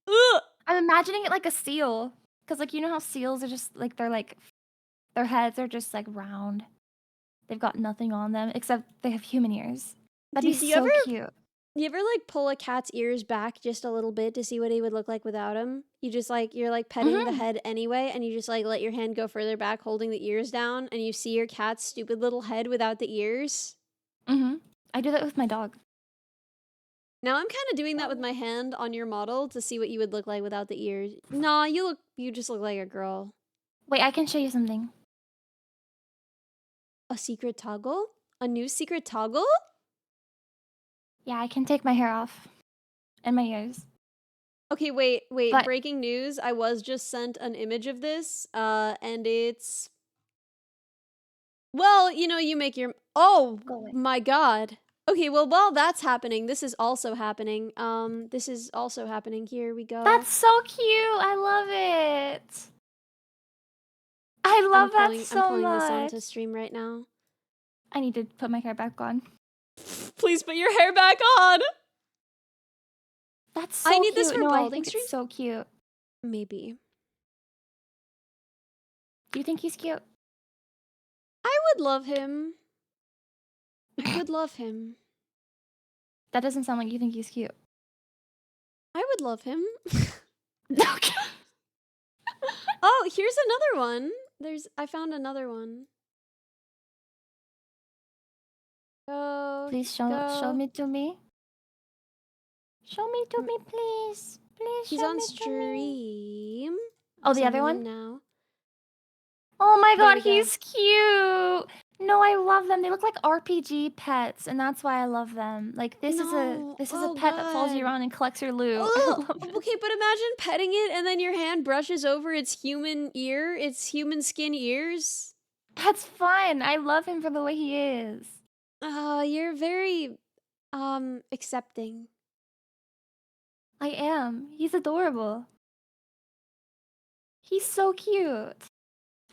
ugh. I'm imagining it like a seal, cause like you know how seals are just like they're like their heads are just like round. They've got nothing on them except they have human ears. That'd be Do you ever so cute. like pull a cat's ears back just a little bit to see what he would look like without him? You just like you're like petting the Mhm. head anyway, and you just like let your hand go further back, holding the ears down, and you see your cat's stupid little head without the ears. Mhm. I do that with my dog. Now I'm kind of doing that with Oh. my hand on your model to see what you would look like without the ears. Nah, you just look like a girl. Wait, I can show you something. A secret toggle? A new secret toggle? Yeah, I can take my hair off and my ears. Okay, wait. But Breaking news. I was just sent an image of this, and it's well, you make your oh go away. my god. Okay, well, while that's happening, this is also happening. This is also happening. Here we go. That's so cute. I love it. I I'm love that pulling I'm so pulling this much. onto stream right now. I need to put my hair back on. Please put your hair back on. That's I so need this cute. for No, I balding think stream. it's so cute. Maybe. Do you think he's cute? I would love him. I would love him. That doesn't sound like you think he's cute. I would love him. Okay. Oh, here's another one. I found another one. Go, Please show go. me to me. Show me to Mm, me, please. Please He's show on me to me. stream. Oh, I'm the other sending one? him now. Oh my There god, we go. he's cute. No, I love them. They look like RPG pets, and that's why I love them. Like No. this is a Oh pet that follows you god. around and collects your loot. I Oh, love it. okay, but imagine petting it and then your hand brushes over its human ear, its human skin ears. That's fun. I love him for the way he is. You're very accepting. I am. He's adorable. He's so cute.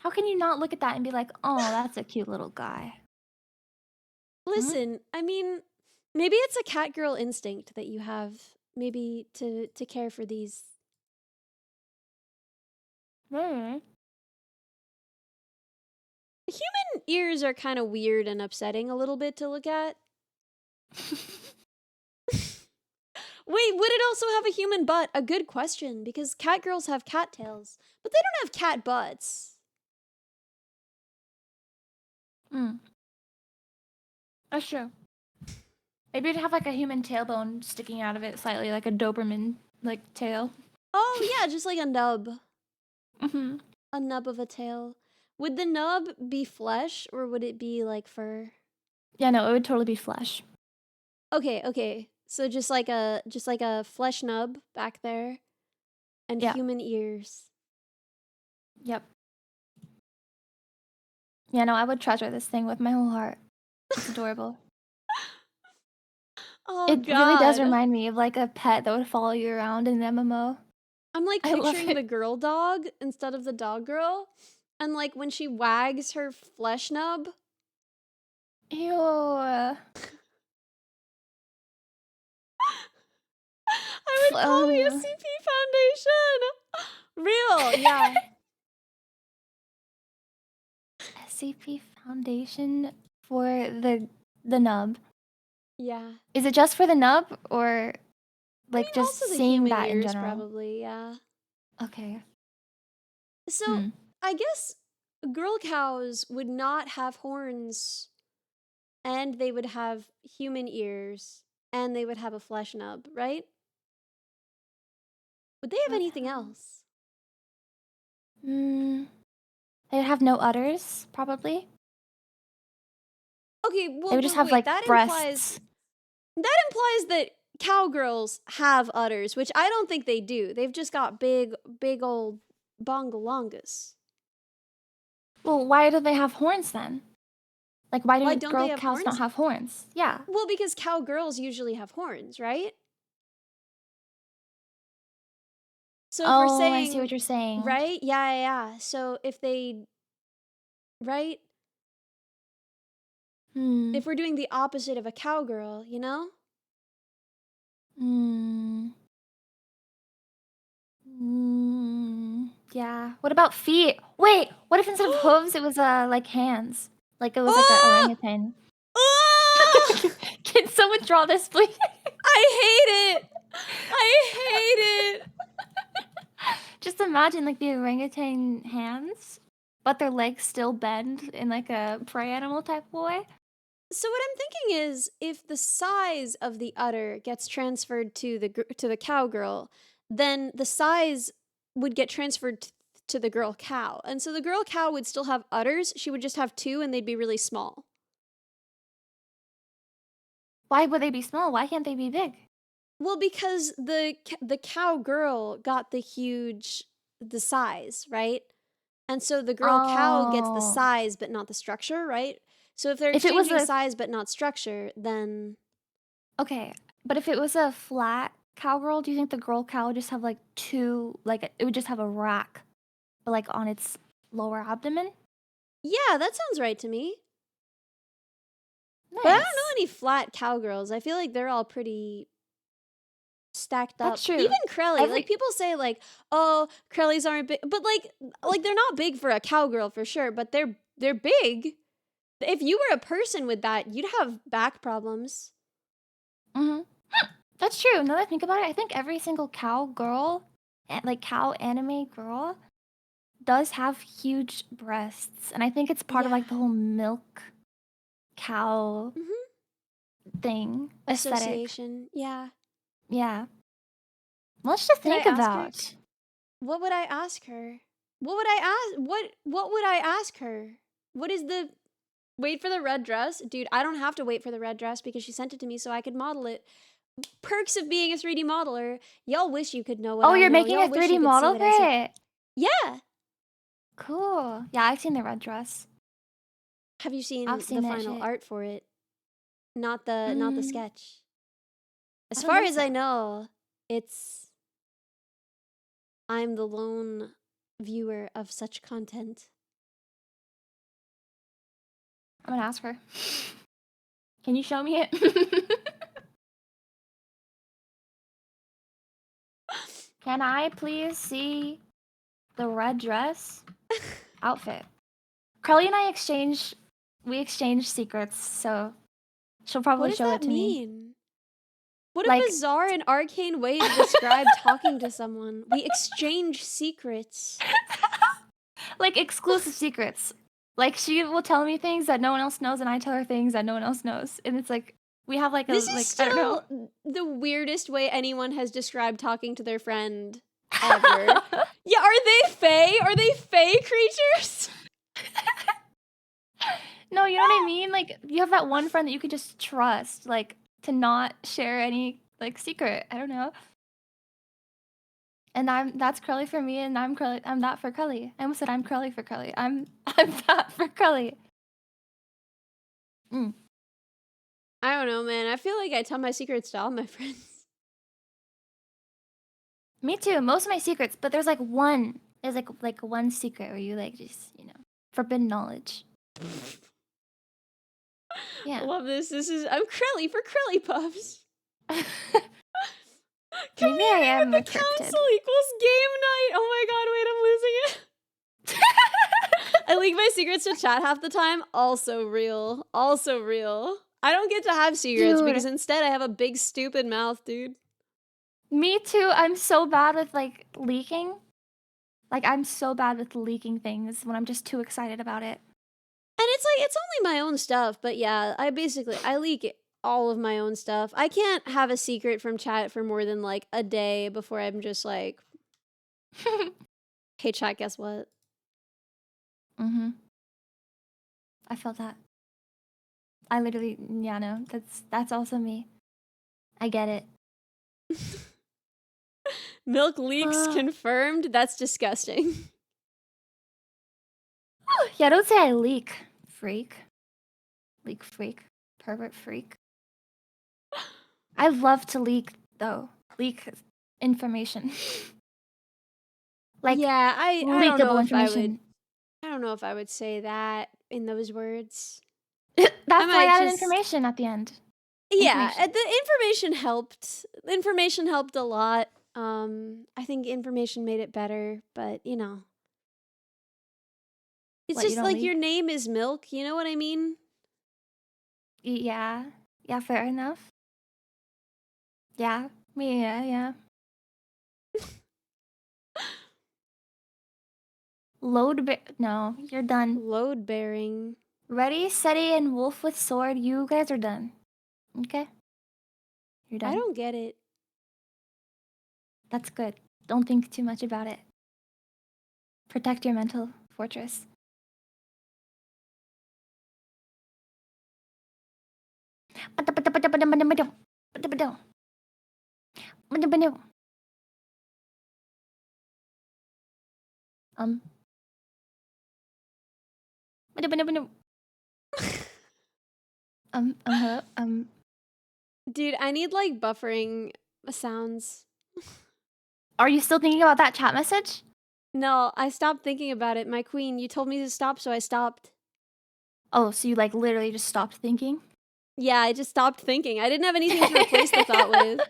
How can you not look at that and be like, "Oh, that's a cute little guy." Hmm? Listen, I mean, maybe it's a cat girl instinct that you have, maybe to care for these. Maybe. Human ears are kind of weird and upsetting a little bit to look at. Wait, would it also have a human butt? A good question, because cat girls have cat tails, but they don't have cat butts. Mm, that's true. Maybe it'd have like a human tailbone sticking out of it slightly, like a Doberman like tail. Oh yeah, just like a nub. Hmm. A nub of a tail. Would the nub be flesh or would it be like fur? Yeah, no, it would totally be flesh. Okay. So just like a flesh nub back there and Yeah. human ears. Yep. Yeah, no, I would treasure this thing with my whole heart. It's adorable. Oh It really does god. remind me of like a pet that would follow you around in an MMO. I'm like I love picturing it. the girl dog instead of the dog girl. And like when she wags her flesh nub. Ew. I would call me a Oh. CP foundation. Real, yeah. SCP Foundation for the nub. Yeah. Is it just for the nub or I like mean, just also the seeing human that in ears, general? probably, yeah. Okay. So, Hmm. I guess girl cows would not have horns, and they would have human ears, and they would have a flesh nub, right? Would they have Would anything have. else? Hmm. They'd have no udders, probably. Okay, They well, would just have wait, like that implies breasts. that cowgirls have udders, which I don't think they do. They've just got big old bongalongas. Well, why do they have horns then? Like, why Why do don't they girl have cows not horns? have horns? Yeah. Well, because cowgirls usually have horns, right? So if we're Oh, I see what saying, you're saying. right? Yeah. So if they, right? Hmm. If we're doing the opposite of a cowgirl, you know? Hmm. Yeah. What about feet? Wait, what if instead of hooves it was like hands? Like it was like a Oh! orangutan. Oh! Can someone draw this, please? I hate it. I hate it. Just imagine like the orangutan hands, but their legs still bend in like a prey animal type of way. So what I'm thinking is, if the size of the udder gets transferred to the cowgirl, then the size would get transferred to the girl cow, and so the girl cow would still have udders. She would just have two, and they'd be really small. Why would they be small? Why can't they be big? Well, because the cowgirl got the size, right? And so the girl cow gets the Oh. size but not the structure, right? So if they're If it was exchanging a size but not structure, then okay, but if it was a flat cowgirl, do you think the girl cow would just have like two, like it would just have a rack, but like on its lower abdomen? yeah, that sounds right to me. But I don't know Nice. any flat cowgirls. I feel like they're all pretty stacked up. That's true. Even Crelly, Every like people say like, "Oh, Crellys aren't big," but like they're not big for a cowgirl for sure, but they're big. If you were a person with that, you'd have back problems. mhm. That's true. Now that I think about it, I think every single cowgirl, like cow anime girl, does have huge breasts, and I think it's part of Yeah. like the whole milk cow Mhm. thing aesthetic. Association. Yeah. Yeah. Much to Did I think ask her? about. What would I ask her? What would I ask? What would I ask her? What is the wait for the red dress? Dude, I don't have to wait for the red dress because she sent it to me so I could model it. Perks of being a 3D modeler. Y'all wish you could know what Oh, I you're know. making Y'all a wish 3D you could see model what for I see. it? Yeah. Cool. Yeah, I've seen the red dress. Have you seen I've the seen that final shit. art for it? Not the Mm, sketch. I As don't far think as so. I know, I'm the lone viewer of such content. I'm gonna ask her. Can you show me it? Can I please see the red dress outfit? Carly and I exchanged secrets, so she'll What probably does show that it to me. mean? What a Like bizarre and arcane way to describe talking to someone. We exchange secrets. like exclusive secrets. Like she will tell me things that no one else knows and I tell her things that no one else knows. And it's like we have like a This is like I don't know. still the weirdest way anyone has described talking to their friend ever. Yeah, are they fae? Are they fae creatures? No, you know what I mean? Like you have that one friend that you could just trust, like to not share any like secret. I don't know. And that's Crowley for me, and I'm that for Crowley. I almost said I'm Crowley for Crowley. I'm that for Crowley. Mm. I don't know, man. I feel like I tell my secrets to all my friends. Me too. Most of my secrets, but there's like one. There's like one secret where you like just forbidden knowledge. I Yeah. love this. I'm Krelly for Krelly Puffs. Maybe I am The a cryptid. council equals game night. Oh my god, wait, I'm losing it. I leak my secrets to chat half the time. Also real. Also real. I don't get to have secrets Dude. because instead I have a big stupid mouth, dude. Me too. I'm so bad with like leaking. Like I'm so bad with leaking things when I'm just too excited about it. And it's like, it's only my own stuff, but yeah, I leak all of my own stuff. I can't have a secret from chat for more than like a day before I'm just like, hey chat, guess what? Mm-hmm. I felt that. I literally, yeah, no, that's also me. I get it. Milk leaks confirmed? That's disgusting. Yeah, don't say I leak. Freak. Leak freak. Pervert freak. I love to leak, though. Leak information. Like, yeah, I don't know leakable if information. I don't know if I would say that in those words. That's why might I added just- information at the end. Yeah, Information. the information helped. The information helped a lot. I think information made it better, but It's What, you just don't like leave? your name is Milk, you know what I mean? Yeah. Yeah, fair enough. Yeah. Yeah. No, you're done. Load bearing. Ready, Seti, and Wolf with Sword, you guys are done. Okay? You're I done. don't get it. That's good. Don't think too much about it. Protect your mental fortress. Um. Hello? Dude, I need like buffering sounds. Are you still thinking about that chat message? No, I stopped thinking about it. My queen, you told me to stop, so I stopped. Oh, so you like literally just stopped thinking? Yeah, I just stopped thinking. I didn't have anything to replace the thought with.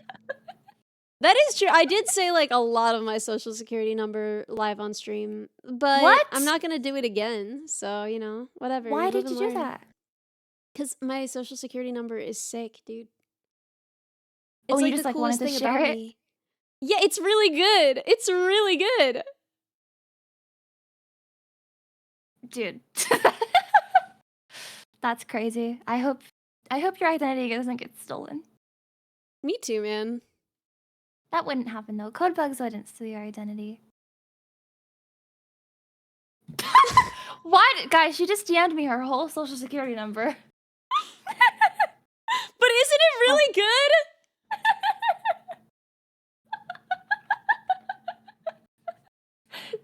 That is true. I did say like a lot of my social security number live on stream, but I'm What? not gonna do it again. So, you know, whatever. Why Live did and you do learn. that? Because my social security number is sick, dude. Oh, It's you like just the like wanted coolest to thing share about it? me. Yeah, it's really good. It's really good. Dude. That's crazy. I hope your identity doesn't get stolen. Me too, man. That wouldn't happen though. Code bugs wouldn't steal your identity. What? Guys, she just DM'd me her whole social security number. But isn't it really good?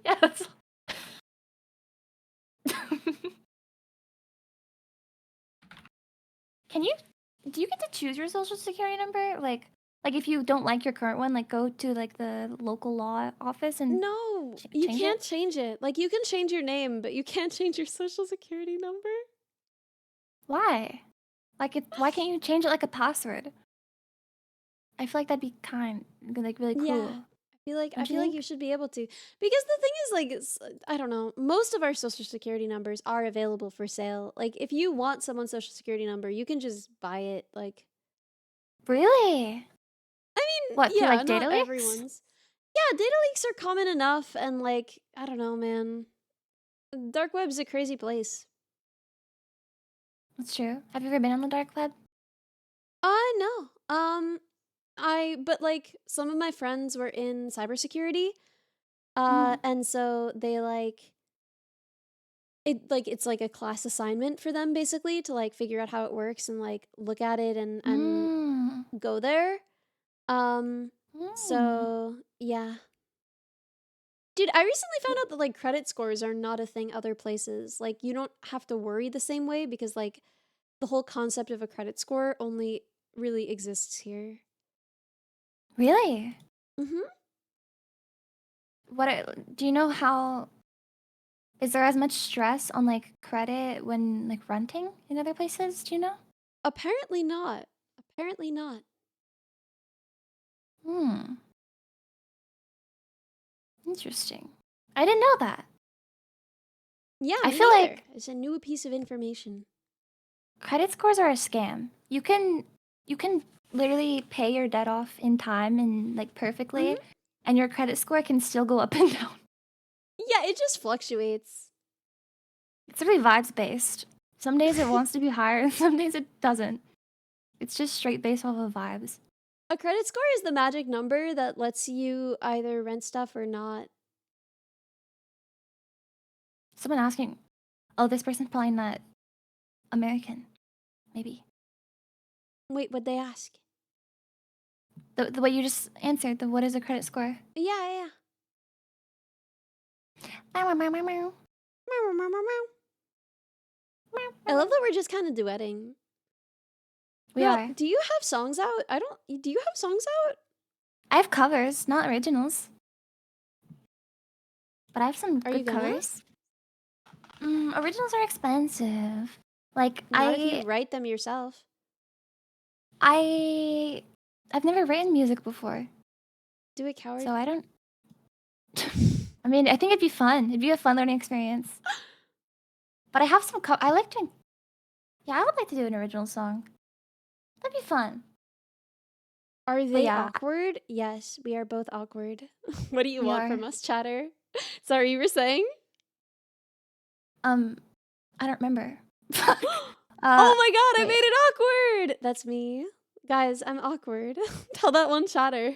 Yes. Can you do you get to choose your social security number? Like if you don't like your current one, like go to like the local law office and No, you change can't it? change it. Like you can change your name, but you can't change your social security number. Why? Why can't you change it like a password? I feel like that'd be like really Yeah. cool. I Don't you feel like think? you should be able to. Because the thing is like I don't know, most of our social security numbers are available for sale. Like if you want someone's social security number, you can just buy it like Really? I mean, What, through yeah, like not data leaks? everyone's. Yeah, data leaks are common enough and like I don't know, man. Dark web's a crazy place. That's true. Have you ever been on the dark web? No. But like some of my friends were in cybersecurity, Mm. and so they it's like a class assignment for them basically to like figure out how it works and like look at it and Mm. go there. Um, Mm. so yeah. Dude, I recently found out that like credit scores are not a thing other places. Like you don't have to worry the same way because like the whole concept of a credit score only really exists here. Really? Mhm. Do you know how is there as much stress on like credit when like renting in other places? Do you know? Apparently not. Apparently not. Hmm. Interesting. I didn't know that. Yeah, I me feel neither. like It's a new piece of information. credit scores are a scam. You can literally pay your debt off in time and like perfectly, Mhm. and your credit score can still go up and down. Yeah, it just fluctuates. It's really vibes based. Some days it wants to be higher, and some days it doesn't. It's just straight based off of vibes. A credit score is the magic number that lets you either rent stuff or not. Someone asking, oh, this person's probably not American. Maybe. Wait, what'd they ask? The way you just answered, the what is a credit score? Yeah. Meow, meow, meow, meow. Meow, meow, meow, meow. Meow, I meow, love meow. that we're just kind of duetting. We Girl, are. do you have songs out? I don't. Do you have songs out? I have covers, not originals. But I have some Are you good gonna? covers. Originals are expensive. Like Not if you write them yourself. I I've never written music before, Do it, coward. so I don't. I mean, I think it'd be fun. It'd be a fun learning experience. But I have some I like doing yeah, I would like to do an original song. That'd be fun. Are But they yeah, awkward? Yes, we are both awkward. What do you we want are. from us, chatter? Sorry, you were saying? Um, I don't remember. Fuck. Oh my god, I Wait. made it awkward! That's me. Guys, I'm awkward. Tell that one chatter.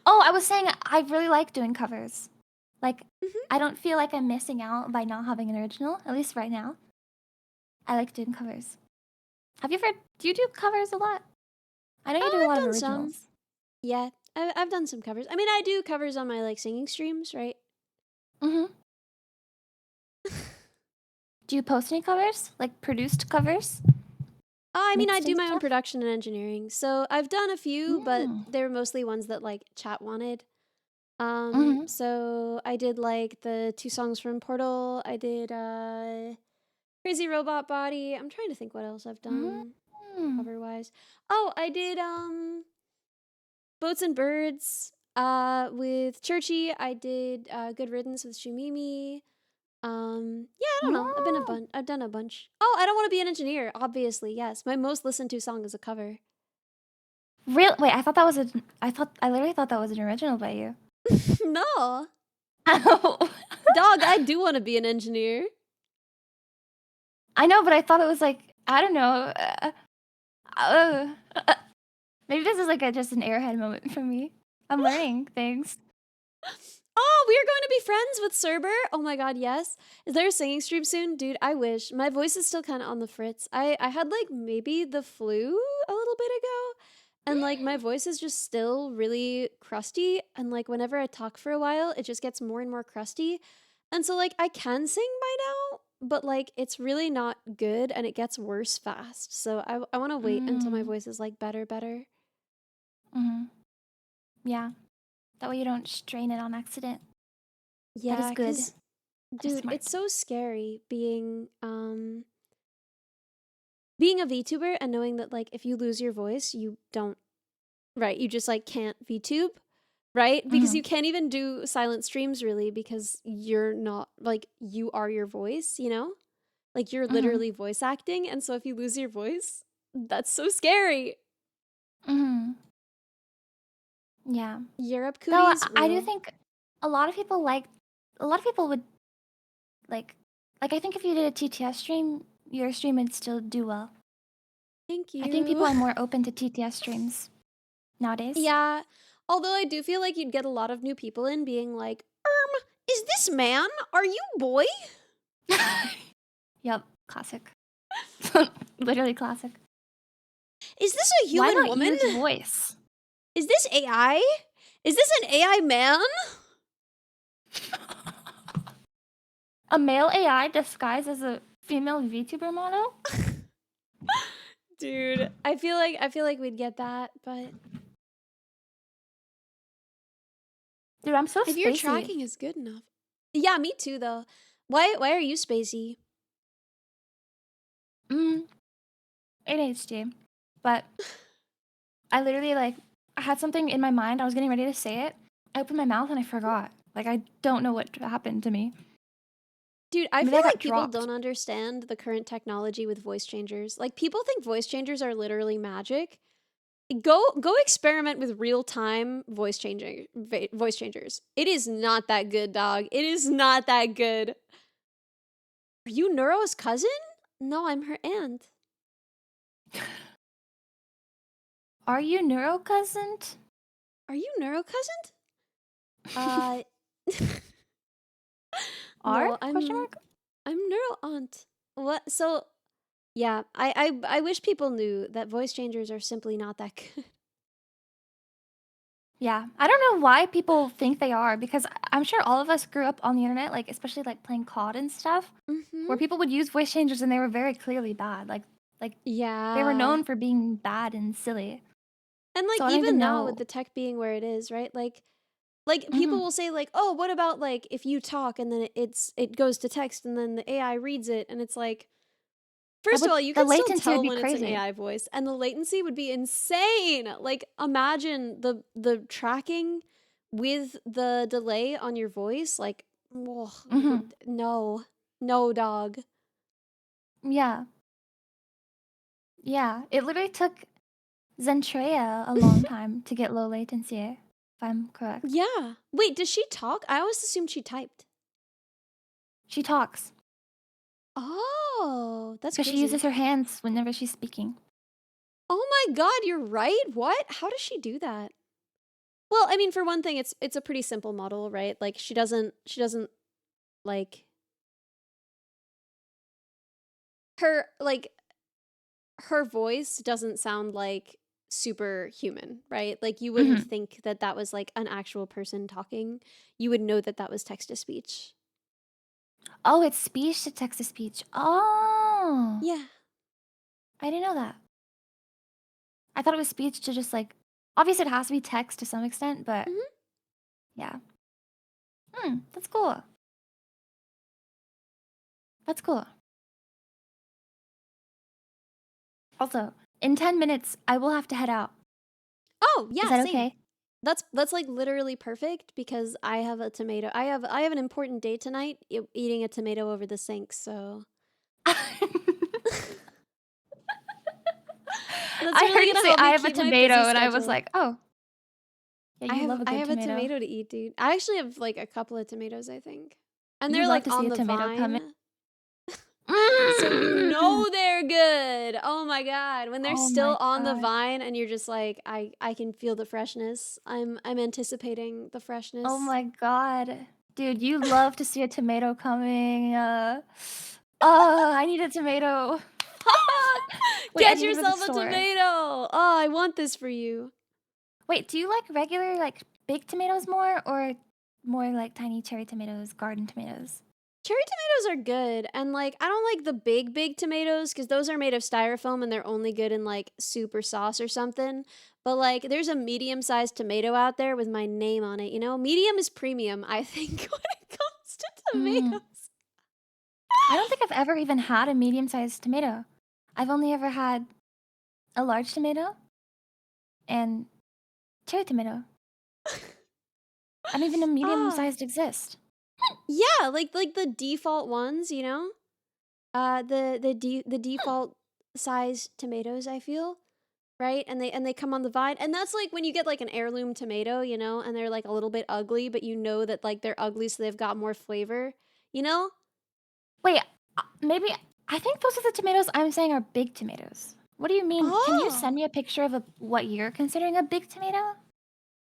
Oh, I was saying I really like doing covers. Like, Mhm. I don't feel like I'm missing out by not having an original, at least right now. I like doing covers. Have you ever do you do covers a lot? I know you do a Oh, I've lot of done some. originals. Yeah, I've done some covers. I mean, I do covers on my, like, singing streams, right? Mhm. Do you post any covers? Like produced covers? I mean, I Mixed do and my own stuff? production and engineering, so I've done a few, but Mm. they were mostly ones that, like, chat wanted. Mhm. So I did, like, the 2 songs from Portal, I did, Crazy Robot Body. I'm trying to think what else I've done Mm. cover-wise. Oh, I did, Boats and Birds, with Churchy. I did, Good Riddance with Shumimi. Yeah, I don't know. Oh. I've done a bunch. Oh, I Don't Wanna Be an Engineer, obviously, yes. My most listened to song is a cover. Real wait, I thought that was a I literally thought that was an original by you. No. Oh. Dog, I do wanna be an engineer. I know, but I thought it was like, I don't know. Uh, uh, maybe this is like a just an airhead moment for me. I'm learning things. Oh, we are going to be friends with Cerber? Oh my god, yes. Is there a singing stream soon? Dude, I wish. My voice is still kind of on the fritz. I had like maybe the flu a little bit ago, and like my voice is just still really crusty, and like whenever I talk for a while, it just gets more and more crusty. And so like I can sing by now, but like it's really not good and it gets worse fast. So I want to wait until my Mm. voice is like better. Mhm. Yeah. That way you don't strain it on accident. That is Yeah, good. cuz That is dude, smart. it's so scary being a VTuber and knowing that like if you lose your voice, you don't right, you just like can't VTube, right? Because Mhm. you can't even do silent streams really because you're not like you are your voice, you know? Like you're Mhm. literally voice acting and so if you lose your voice, that's so scary. Mhm. Yeah. Europe Though cooties I do real. think a lot of people would like I think if you did a TTS stream, your stream would still do well. Thank I think people you. are more open to TTS streams nowadays. Yeah. Although I do feel like you'd get a lot of new people in being like, is this man? Are you boy? Yep, classic. Literally classic. Is this a Why human not woman? use voice? Is this AI? Is this an AI man? A male AI disguised as a female VTuber model? Dude, I feel like we'd get that, but Dude, I'm so if your spacey. tracking is good enough. Yeah, me too though. Why are you spacey? Mm, ADHD. But I literally I had something in my mind. I was getting ready to say it. I opened my mouth and I forgot. Like I don't know what happened to me. Dude, I Maybe feel I got like people dropped. don't understand the current technology with voice changers. Like people think voice changers are literally magic. Go experiment with real-time voice changers. It is not that good, dog. It is not that good. Are you Neuro's cousin? No, I'm her aunt. Are you neuro cousined? Are you Neuro cousin? Uh Are? no, Question mark? I'm Neuro aunt. What? So yeah, I wish people knew that voice changers are simply not that good. Yeah. I don't know why people think they are because I'm sure all of us grew up on the internet, like especially like playing COD and stuff, Mhm. where people would use voice changers and they were very clearly bad. Like they were Yeah. known for being bad and silly. And like So I don't even even now with know. the tech being where it is, right? Like people Mhm. will say like, "Oh, what about like if you talk and then it goes to text and then the AI reads it?" And it's like, That first of would all, you the can still latency would tell be when it's an crazy. AI voice and the latency would be insane. Like imagine the tracking with the delay on your voice, like Ugh, Mhm. no. No, dog. Yeah. Yeah. It literally took Zentrea a long time to get low latency, if I'm correct. Yeah. Wait, does she talk? I always assumed she typed. She talks Oh, that's because she uses crazy. her hands whenever she's speaking. Oh my god, you're right. What? How does she do that? Well, I mean, for one thing, it's a pretty simple model, right? Like she doesn't like like her voice doesn't sound like superhuman, right? Like you wouldn't Mhm. think that that was like an actual person talking. You would know that that was text to speech. Oh, it's speech to text to speech. Oh, Yeah. I didn't know that. I thought it was speech to just like obviously it has to be text to some extent, but Mhm. yeah. That's cool. That's cool. Also, in 10 minutes, I will have to head out. Oh, Is yeah, that same. okay? That's like literally perfect because I have a tomato. I have an important day tonight eating a tomato over the sink, so that's I really heard you going to say help I me have a keep my tomato busy and I was schedule. like, "Oh, yeah, I you love have a I good have a tomato." tomato to eat, dude. I actually have like a couple of tomatoes, I think. And You they're love like to see on a the tomato come in. vine. So you Mm. know they're good. Oh my god. When they're Oh still my on the god. vine and you're just like I can feel the freshness. I'm anticipating the Oh freshness. my god. Dude, you love to see a tomato coming. Oh, I need a tomato. Fuck. Wait, I Get need to go to the yourself a store. tomato. Oh, I want this for you. Wait, do you like regular, like, big tomatoes more or more like tiny cherry tomatoes, garden tomatoes? Cherry tomatoes are good, and, like, I don't like the big tomatoes because those are made of styrofoam and they're only good in, like, super sauce or something, but, like, there's a medium-sized tomato out there with my name on it, you know? Medium is premium, I think, when it comes to Mm. tomatoes. I don't think I've ever even had a medium-sized tomato. I've only ever had a large tomato and cherry tomato. I didn't even know Ah. medium-sized exist. Yeah, like the default ones, you know? The default size tomatoes, I feel. Right? And they come on the vine. And that's like when you get like an heirloom tomato, you know, and they're like a little bit ugly, but you know that like they're ugly so they've got more flavor, you know? Wait, maybe I think those are the tomatoes I'm saying are big tomatoes. What do you mean? Can you send Oh. me a picture of what you're considering a big tomato?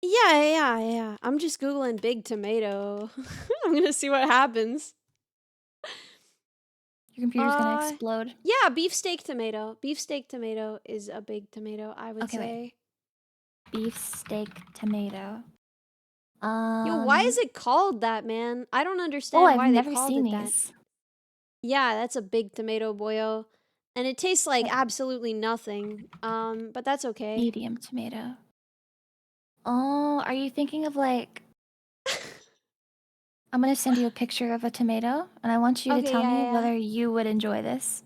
Yeah. I'm just googling big tomato. I'm going to see what happens. Your computer's gonna Uh explode. yeah, beefsteak tomato. Beefsteak tomato is a big tomato, I would Okay, wait. say. Beefsteak tomato. Yo, why is Um. it called that, man? I don't Oh, understand I've why they never called seen it that. these. Yeah, that's a big tomato, boyo. And it tastes like Okay, absolutely nothing. But that's okay. medium tomato. Oh, are you thinking of like? I'm gonna send you a picture of a tomato, and I want you to Okay, tell me yeah. whether you would enjoy this.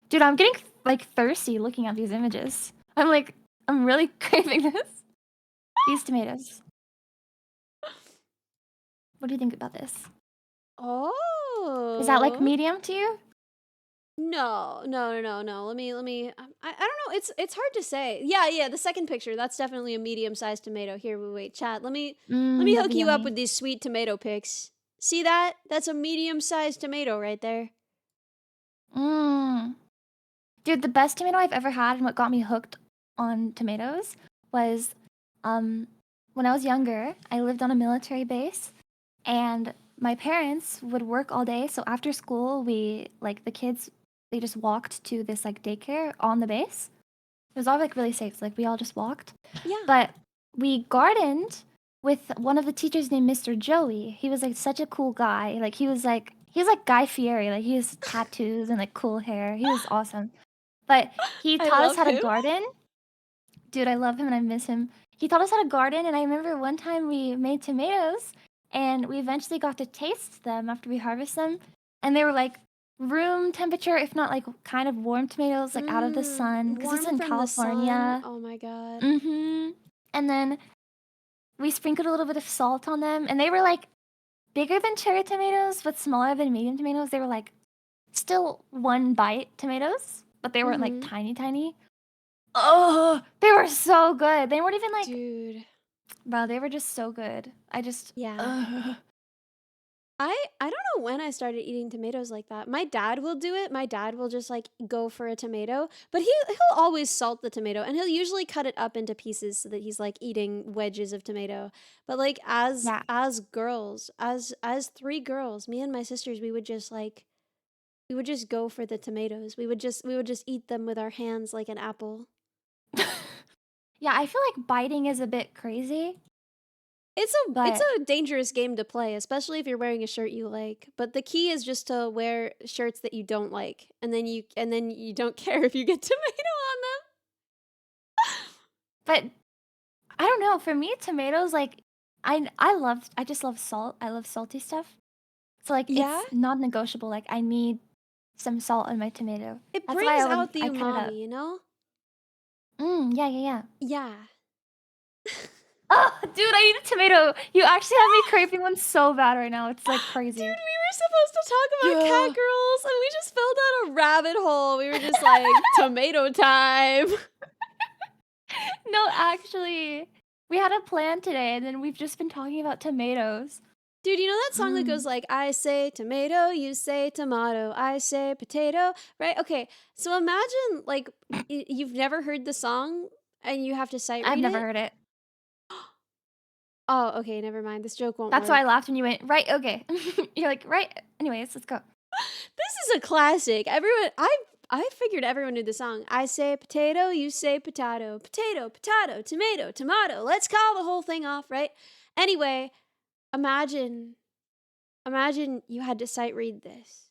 Dude, I'm getting like thirsty looking at these images. I'm really craving this. These tomatoes. What do you think about this? Is that like Oh. medium to you? No. Let me I don't know. It's hard to say. Yeah, the second picture, that's definitely a medium-sized tomato. Here, wait, chat. Let me That'd hook be you up yummy. with these sweet tomato pics. See that? That's a medium-sized tomato right there. Mmm. Dude, the best tomato I've ever had and what got me hooked on tomatoes was um when I was younger, I lived on a military base and my parents would work all day, so after school we like the kids they just walked to this like daycare on the base. It was all like really safe, so, like we all just walked. Yeah. But we gardened with one of the teachers named Mr. Joey. He was like such a cool guy. Like he was like Guy Fieri. Like he has tattoos and like cool hair. He was awesome. But he I taught us love how to him. garden. Dude, I love him and I miss him. He taught us how to garden, and I remember one time we made tomatoes, and we eventually got to taste them after we harvest them, and they were like room temperature, if not like kind of warm tomatoes, like out of the sun, because it's Warm in from the sun. California. Oh my god. And then we sprinkled a little bit of salt on them, and they were like bigger than cherry tomatoes, but smaller than medium tomatoes. They were like still one bite tomatoes, but they weren't like Mhm. tiny, tiny. Oh, they were so good. They weren't even like, Dude. bro, they were just so good. I just, Yeah. I don't know when I started eating tomatoes like that. My dad will do it. My dad will just like go for a tomato, but he'll always salt the tomato and he'll usually cut it up into pieces so that he's like eating wedges of tomato. But like yeah. as girls, as three girls, me and my sisters, we would just go for the tomatoes. We would just eat them with our hands like an apple. Yeah, I feel like biting is a bit crazy, It's but a dangerous game to play, especially if you're wearing a shirt you like. But the key is just to wear shirts that you don't like, and then you don't care if you get tomato on but I don't know. For me, tomatoes like I just love salt. I love salty stuff. So like them. Yeah, it's non-negotiable. Like I need some salt in my tomato. it That's why brings out the I cut it up. umami, you know? Yeah, yeah, yeah. Yeah. Oh, dude, I need a tomato. You actually have me craving one so bad right now. It's like Dude, crazy. we were supposed to talk about Yeah. cat girls, and we just fell down a rabbit hole. We were just like, tomato time. No, actually, we had a plan today, and then we've just been talking about tomatoes. Dude, you know that song that Mm. goes like, I say tomato, you say tomato, I say potato, right? Okay, so imagine like you've never heard the song and you have to sight I've read never it. heard it. Oh, okay, never mind. This joke won't That's why I work. laughed when you went, right, okay. You're like, right. Anyways, let's go. This is a classic. I figured everyone knew the song. I say potato, you say potato, potato, potato, tomato, tomato. Let's call the whole thing off, right? Anyway, imagine you had to sight read this.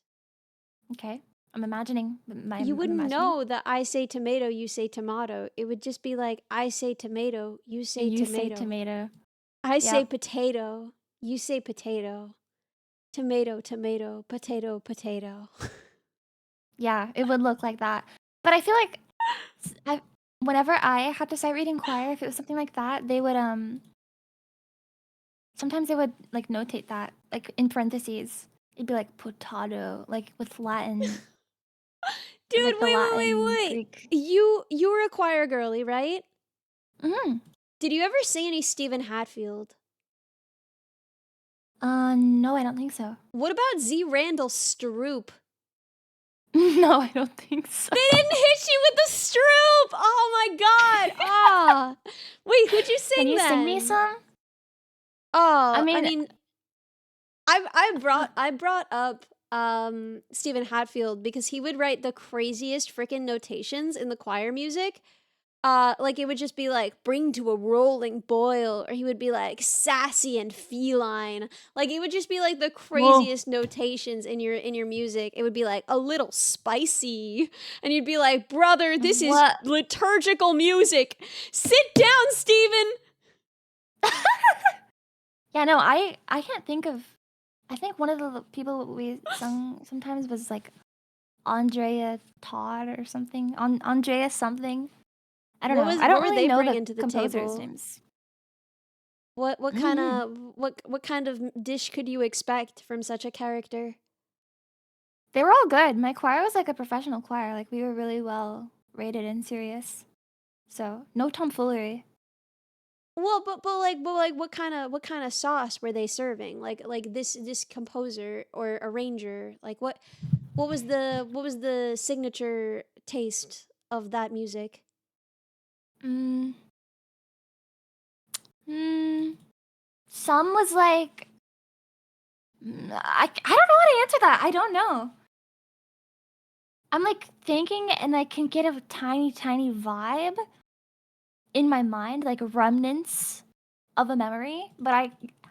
Okay. I'm imagining. You I'm wouldn't imagining. know that I say tomato, you say tomato. It would just be like I say tomato, you say You tomato. say tomato. I say Yep. potato, you say potato. Tomato, tomato, potato, potato. Yeah, it would look like that. But I feel like whenever I had to sight read in choir, if it was something like that, they would sometimes they would like notate that like in parentheses. It'd be like potato, like with Latin, Dude, like the Latin wait. Greek. You were a choir girly, right? Hmm. Did you ever sing any Stephen Hatfield? No, I don't think so. What about Z. Randall Stroop? No, I don't think so. They didn't hit you with the Stroop! Oh my god! Ah! Wait, who'd you sing Can you then? sing me some? Oh, I I mean, mean, I brought up Stephen Hatfield because he would write the craziest freaking notations in the choir music. Like it would just be like bring to a rolling boil, or he would be like sassy and feline. Like it would just be like the craziest notations in your music. It would be like a little spicy, and you'd be like, brother, this is What? liturgical music. Sit down, Stephen. Yeah, no, I can't think of. I think one of the people we sung sometimes was like Andrea Todd or something. Andrea something. I don't know. I What don't were really they know the bringing to the composers' table? names. What kind Mhm. of what kind of dish could you expect from such a character? They were all good. My choir was like a professional choir. Like we were really well rated and serious. So no tomfoolery. Well, but what kind of sauce were they serving? Like this composer or arranger? Like what was the signature taste of that music? Mm, some was like I don't know how to answer that. I don't know. I'm like thinking and I can get a tiny vibe in my mind, like remnants of a memory, but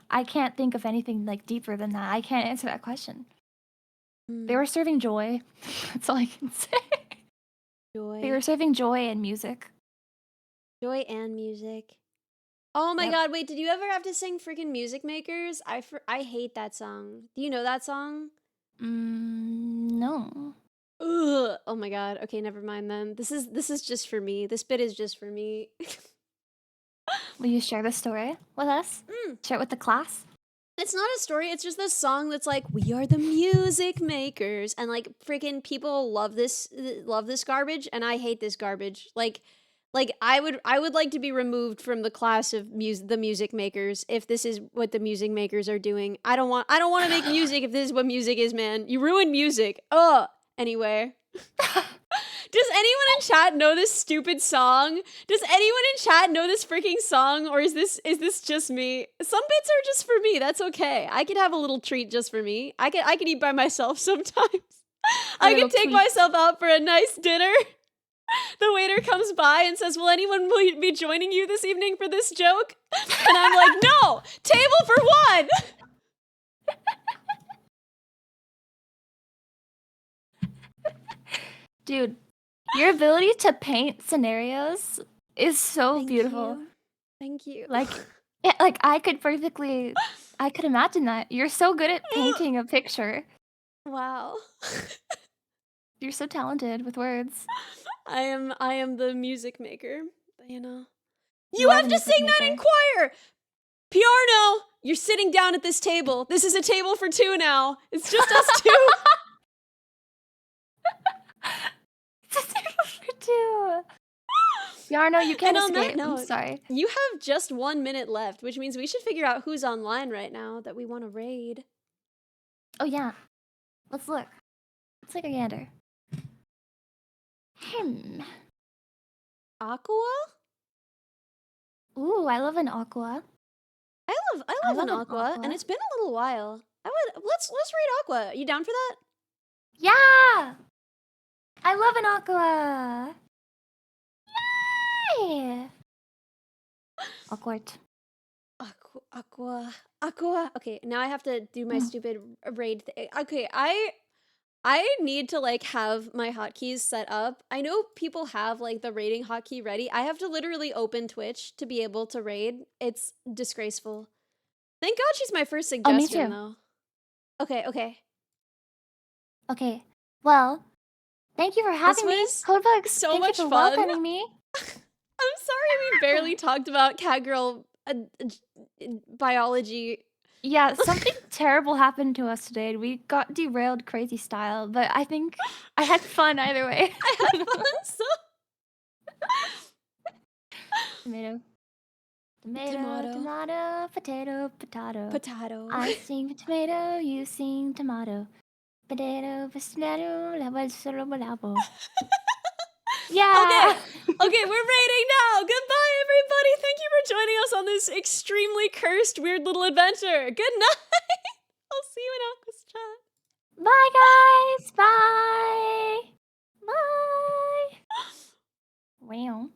I can't think of anything like deeper than that. I can't answer that question. They Mm, were serving joy. That's all I can say. They were joy, serving joy and music. joy and music. Oh my Yep. god! Wait, did you ever have to sing freaking Music Makers? I hate that song. Do you know that song? No. Ugh. Oh my god. Okay, never mind then. This is just for me. This bit is just for me. Will you share the story with us? Mm. Share it with the class? It's not a story, it's just this song that's like, "We are the music makers," and, like, freaking people love this garbage, and I hate this garbage. Like, I would like to be removed from the class of the music makers if this is what the music makers are doing. I don't wanna make music if this is what music is, man. You ruin music. Ugh. Anyway. Does anyone in chat know this stupid song? Does anyone in chat know this freaking song, or is this just me? Some bits are just for me. That's okay. I could have a little treat just for me. I could eat by myself sometimes. I could take myself out for a nice dinner. The waiter comes by and says, "Will anyone be joining you this evening for this joke?" And I'm like, "No! Table for one!" Dude, your ability to paint scenarios is so Thank beautiful. you. Thank you. Like, yeah, like I could imagine that. You're so good at painting a picture. Wow. You're so talented with words. I am the music maker, you know. You You are have the to music sing that in maker. choir! Piarno, you're sitting down at this table. This is a table for two now. It's just us two. It's a table for two. Yarno, you can't And on that escape. I'm note, sorry. you have just 1 minute left, which means we should figure out who's online right now that we want to raid. Oh yeah. Let's look. Let's take a gander. Aqua? Ooh, I love an aqua. I love an aqua, and it's been a little while. Let's raid Aqua. You down for that? Yeah! I love an aqua. Yay! Awkward. Aqua. Okay, now I have to do my stupid raid thing. Okay, I need to like have my hotkeys set up. I know people have like the raiding hotkey ready. I have to literally open Twitch to be able to raid. It's disgraceful. Thank God she's my first Oh, me suggestion too. though. Okay. Okay. Well, thank you for having me. was Codebugs, so thank much you for fun. welcoming me. I'm sorry we barely talked about Catgirl biology. Yeah, something terrible happened to us today. We got derailed crazy style, but I think I had fun either way. I had fun, so... Tomato. Tomato. Tomato, potato, potato. Potato. I sing tomato, you sing tomato. Potato, potato, labo, labo, labo. Yeah! Okay, we're raiding now! Goodbye, everybody! Thank you for joining us on this extremely cursed, weird little adventure. Good night! I'll see you in Aqua's chat. Bye, guys! Bye! Bye! Wow.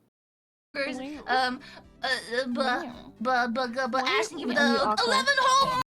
But Why asking are you 11 home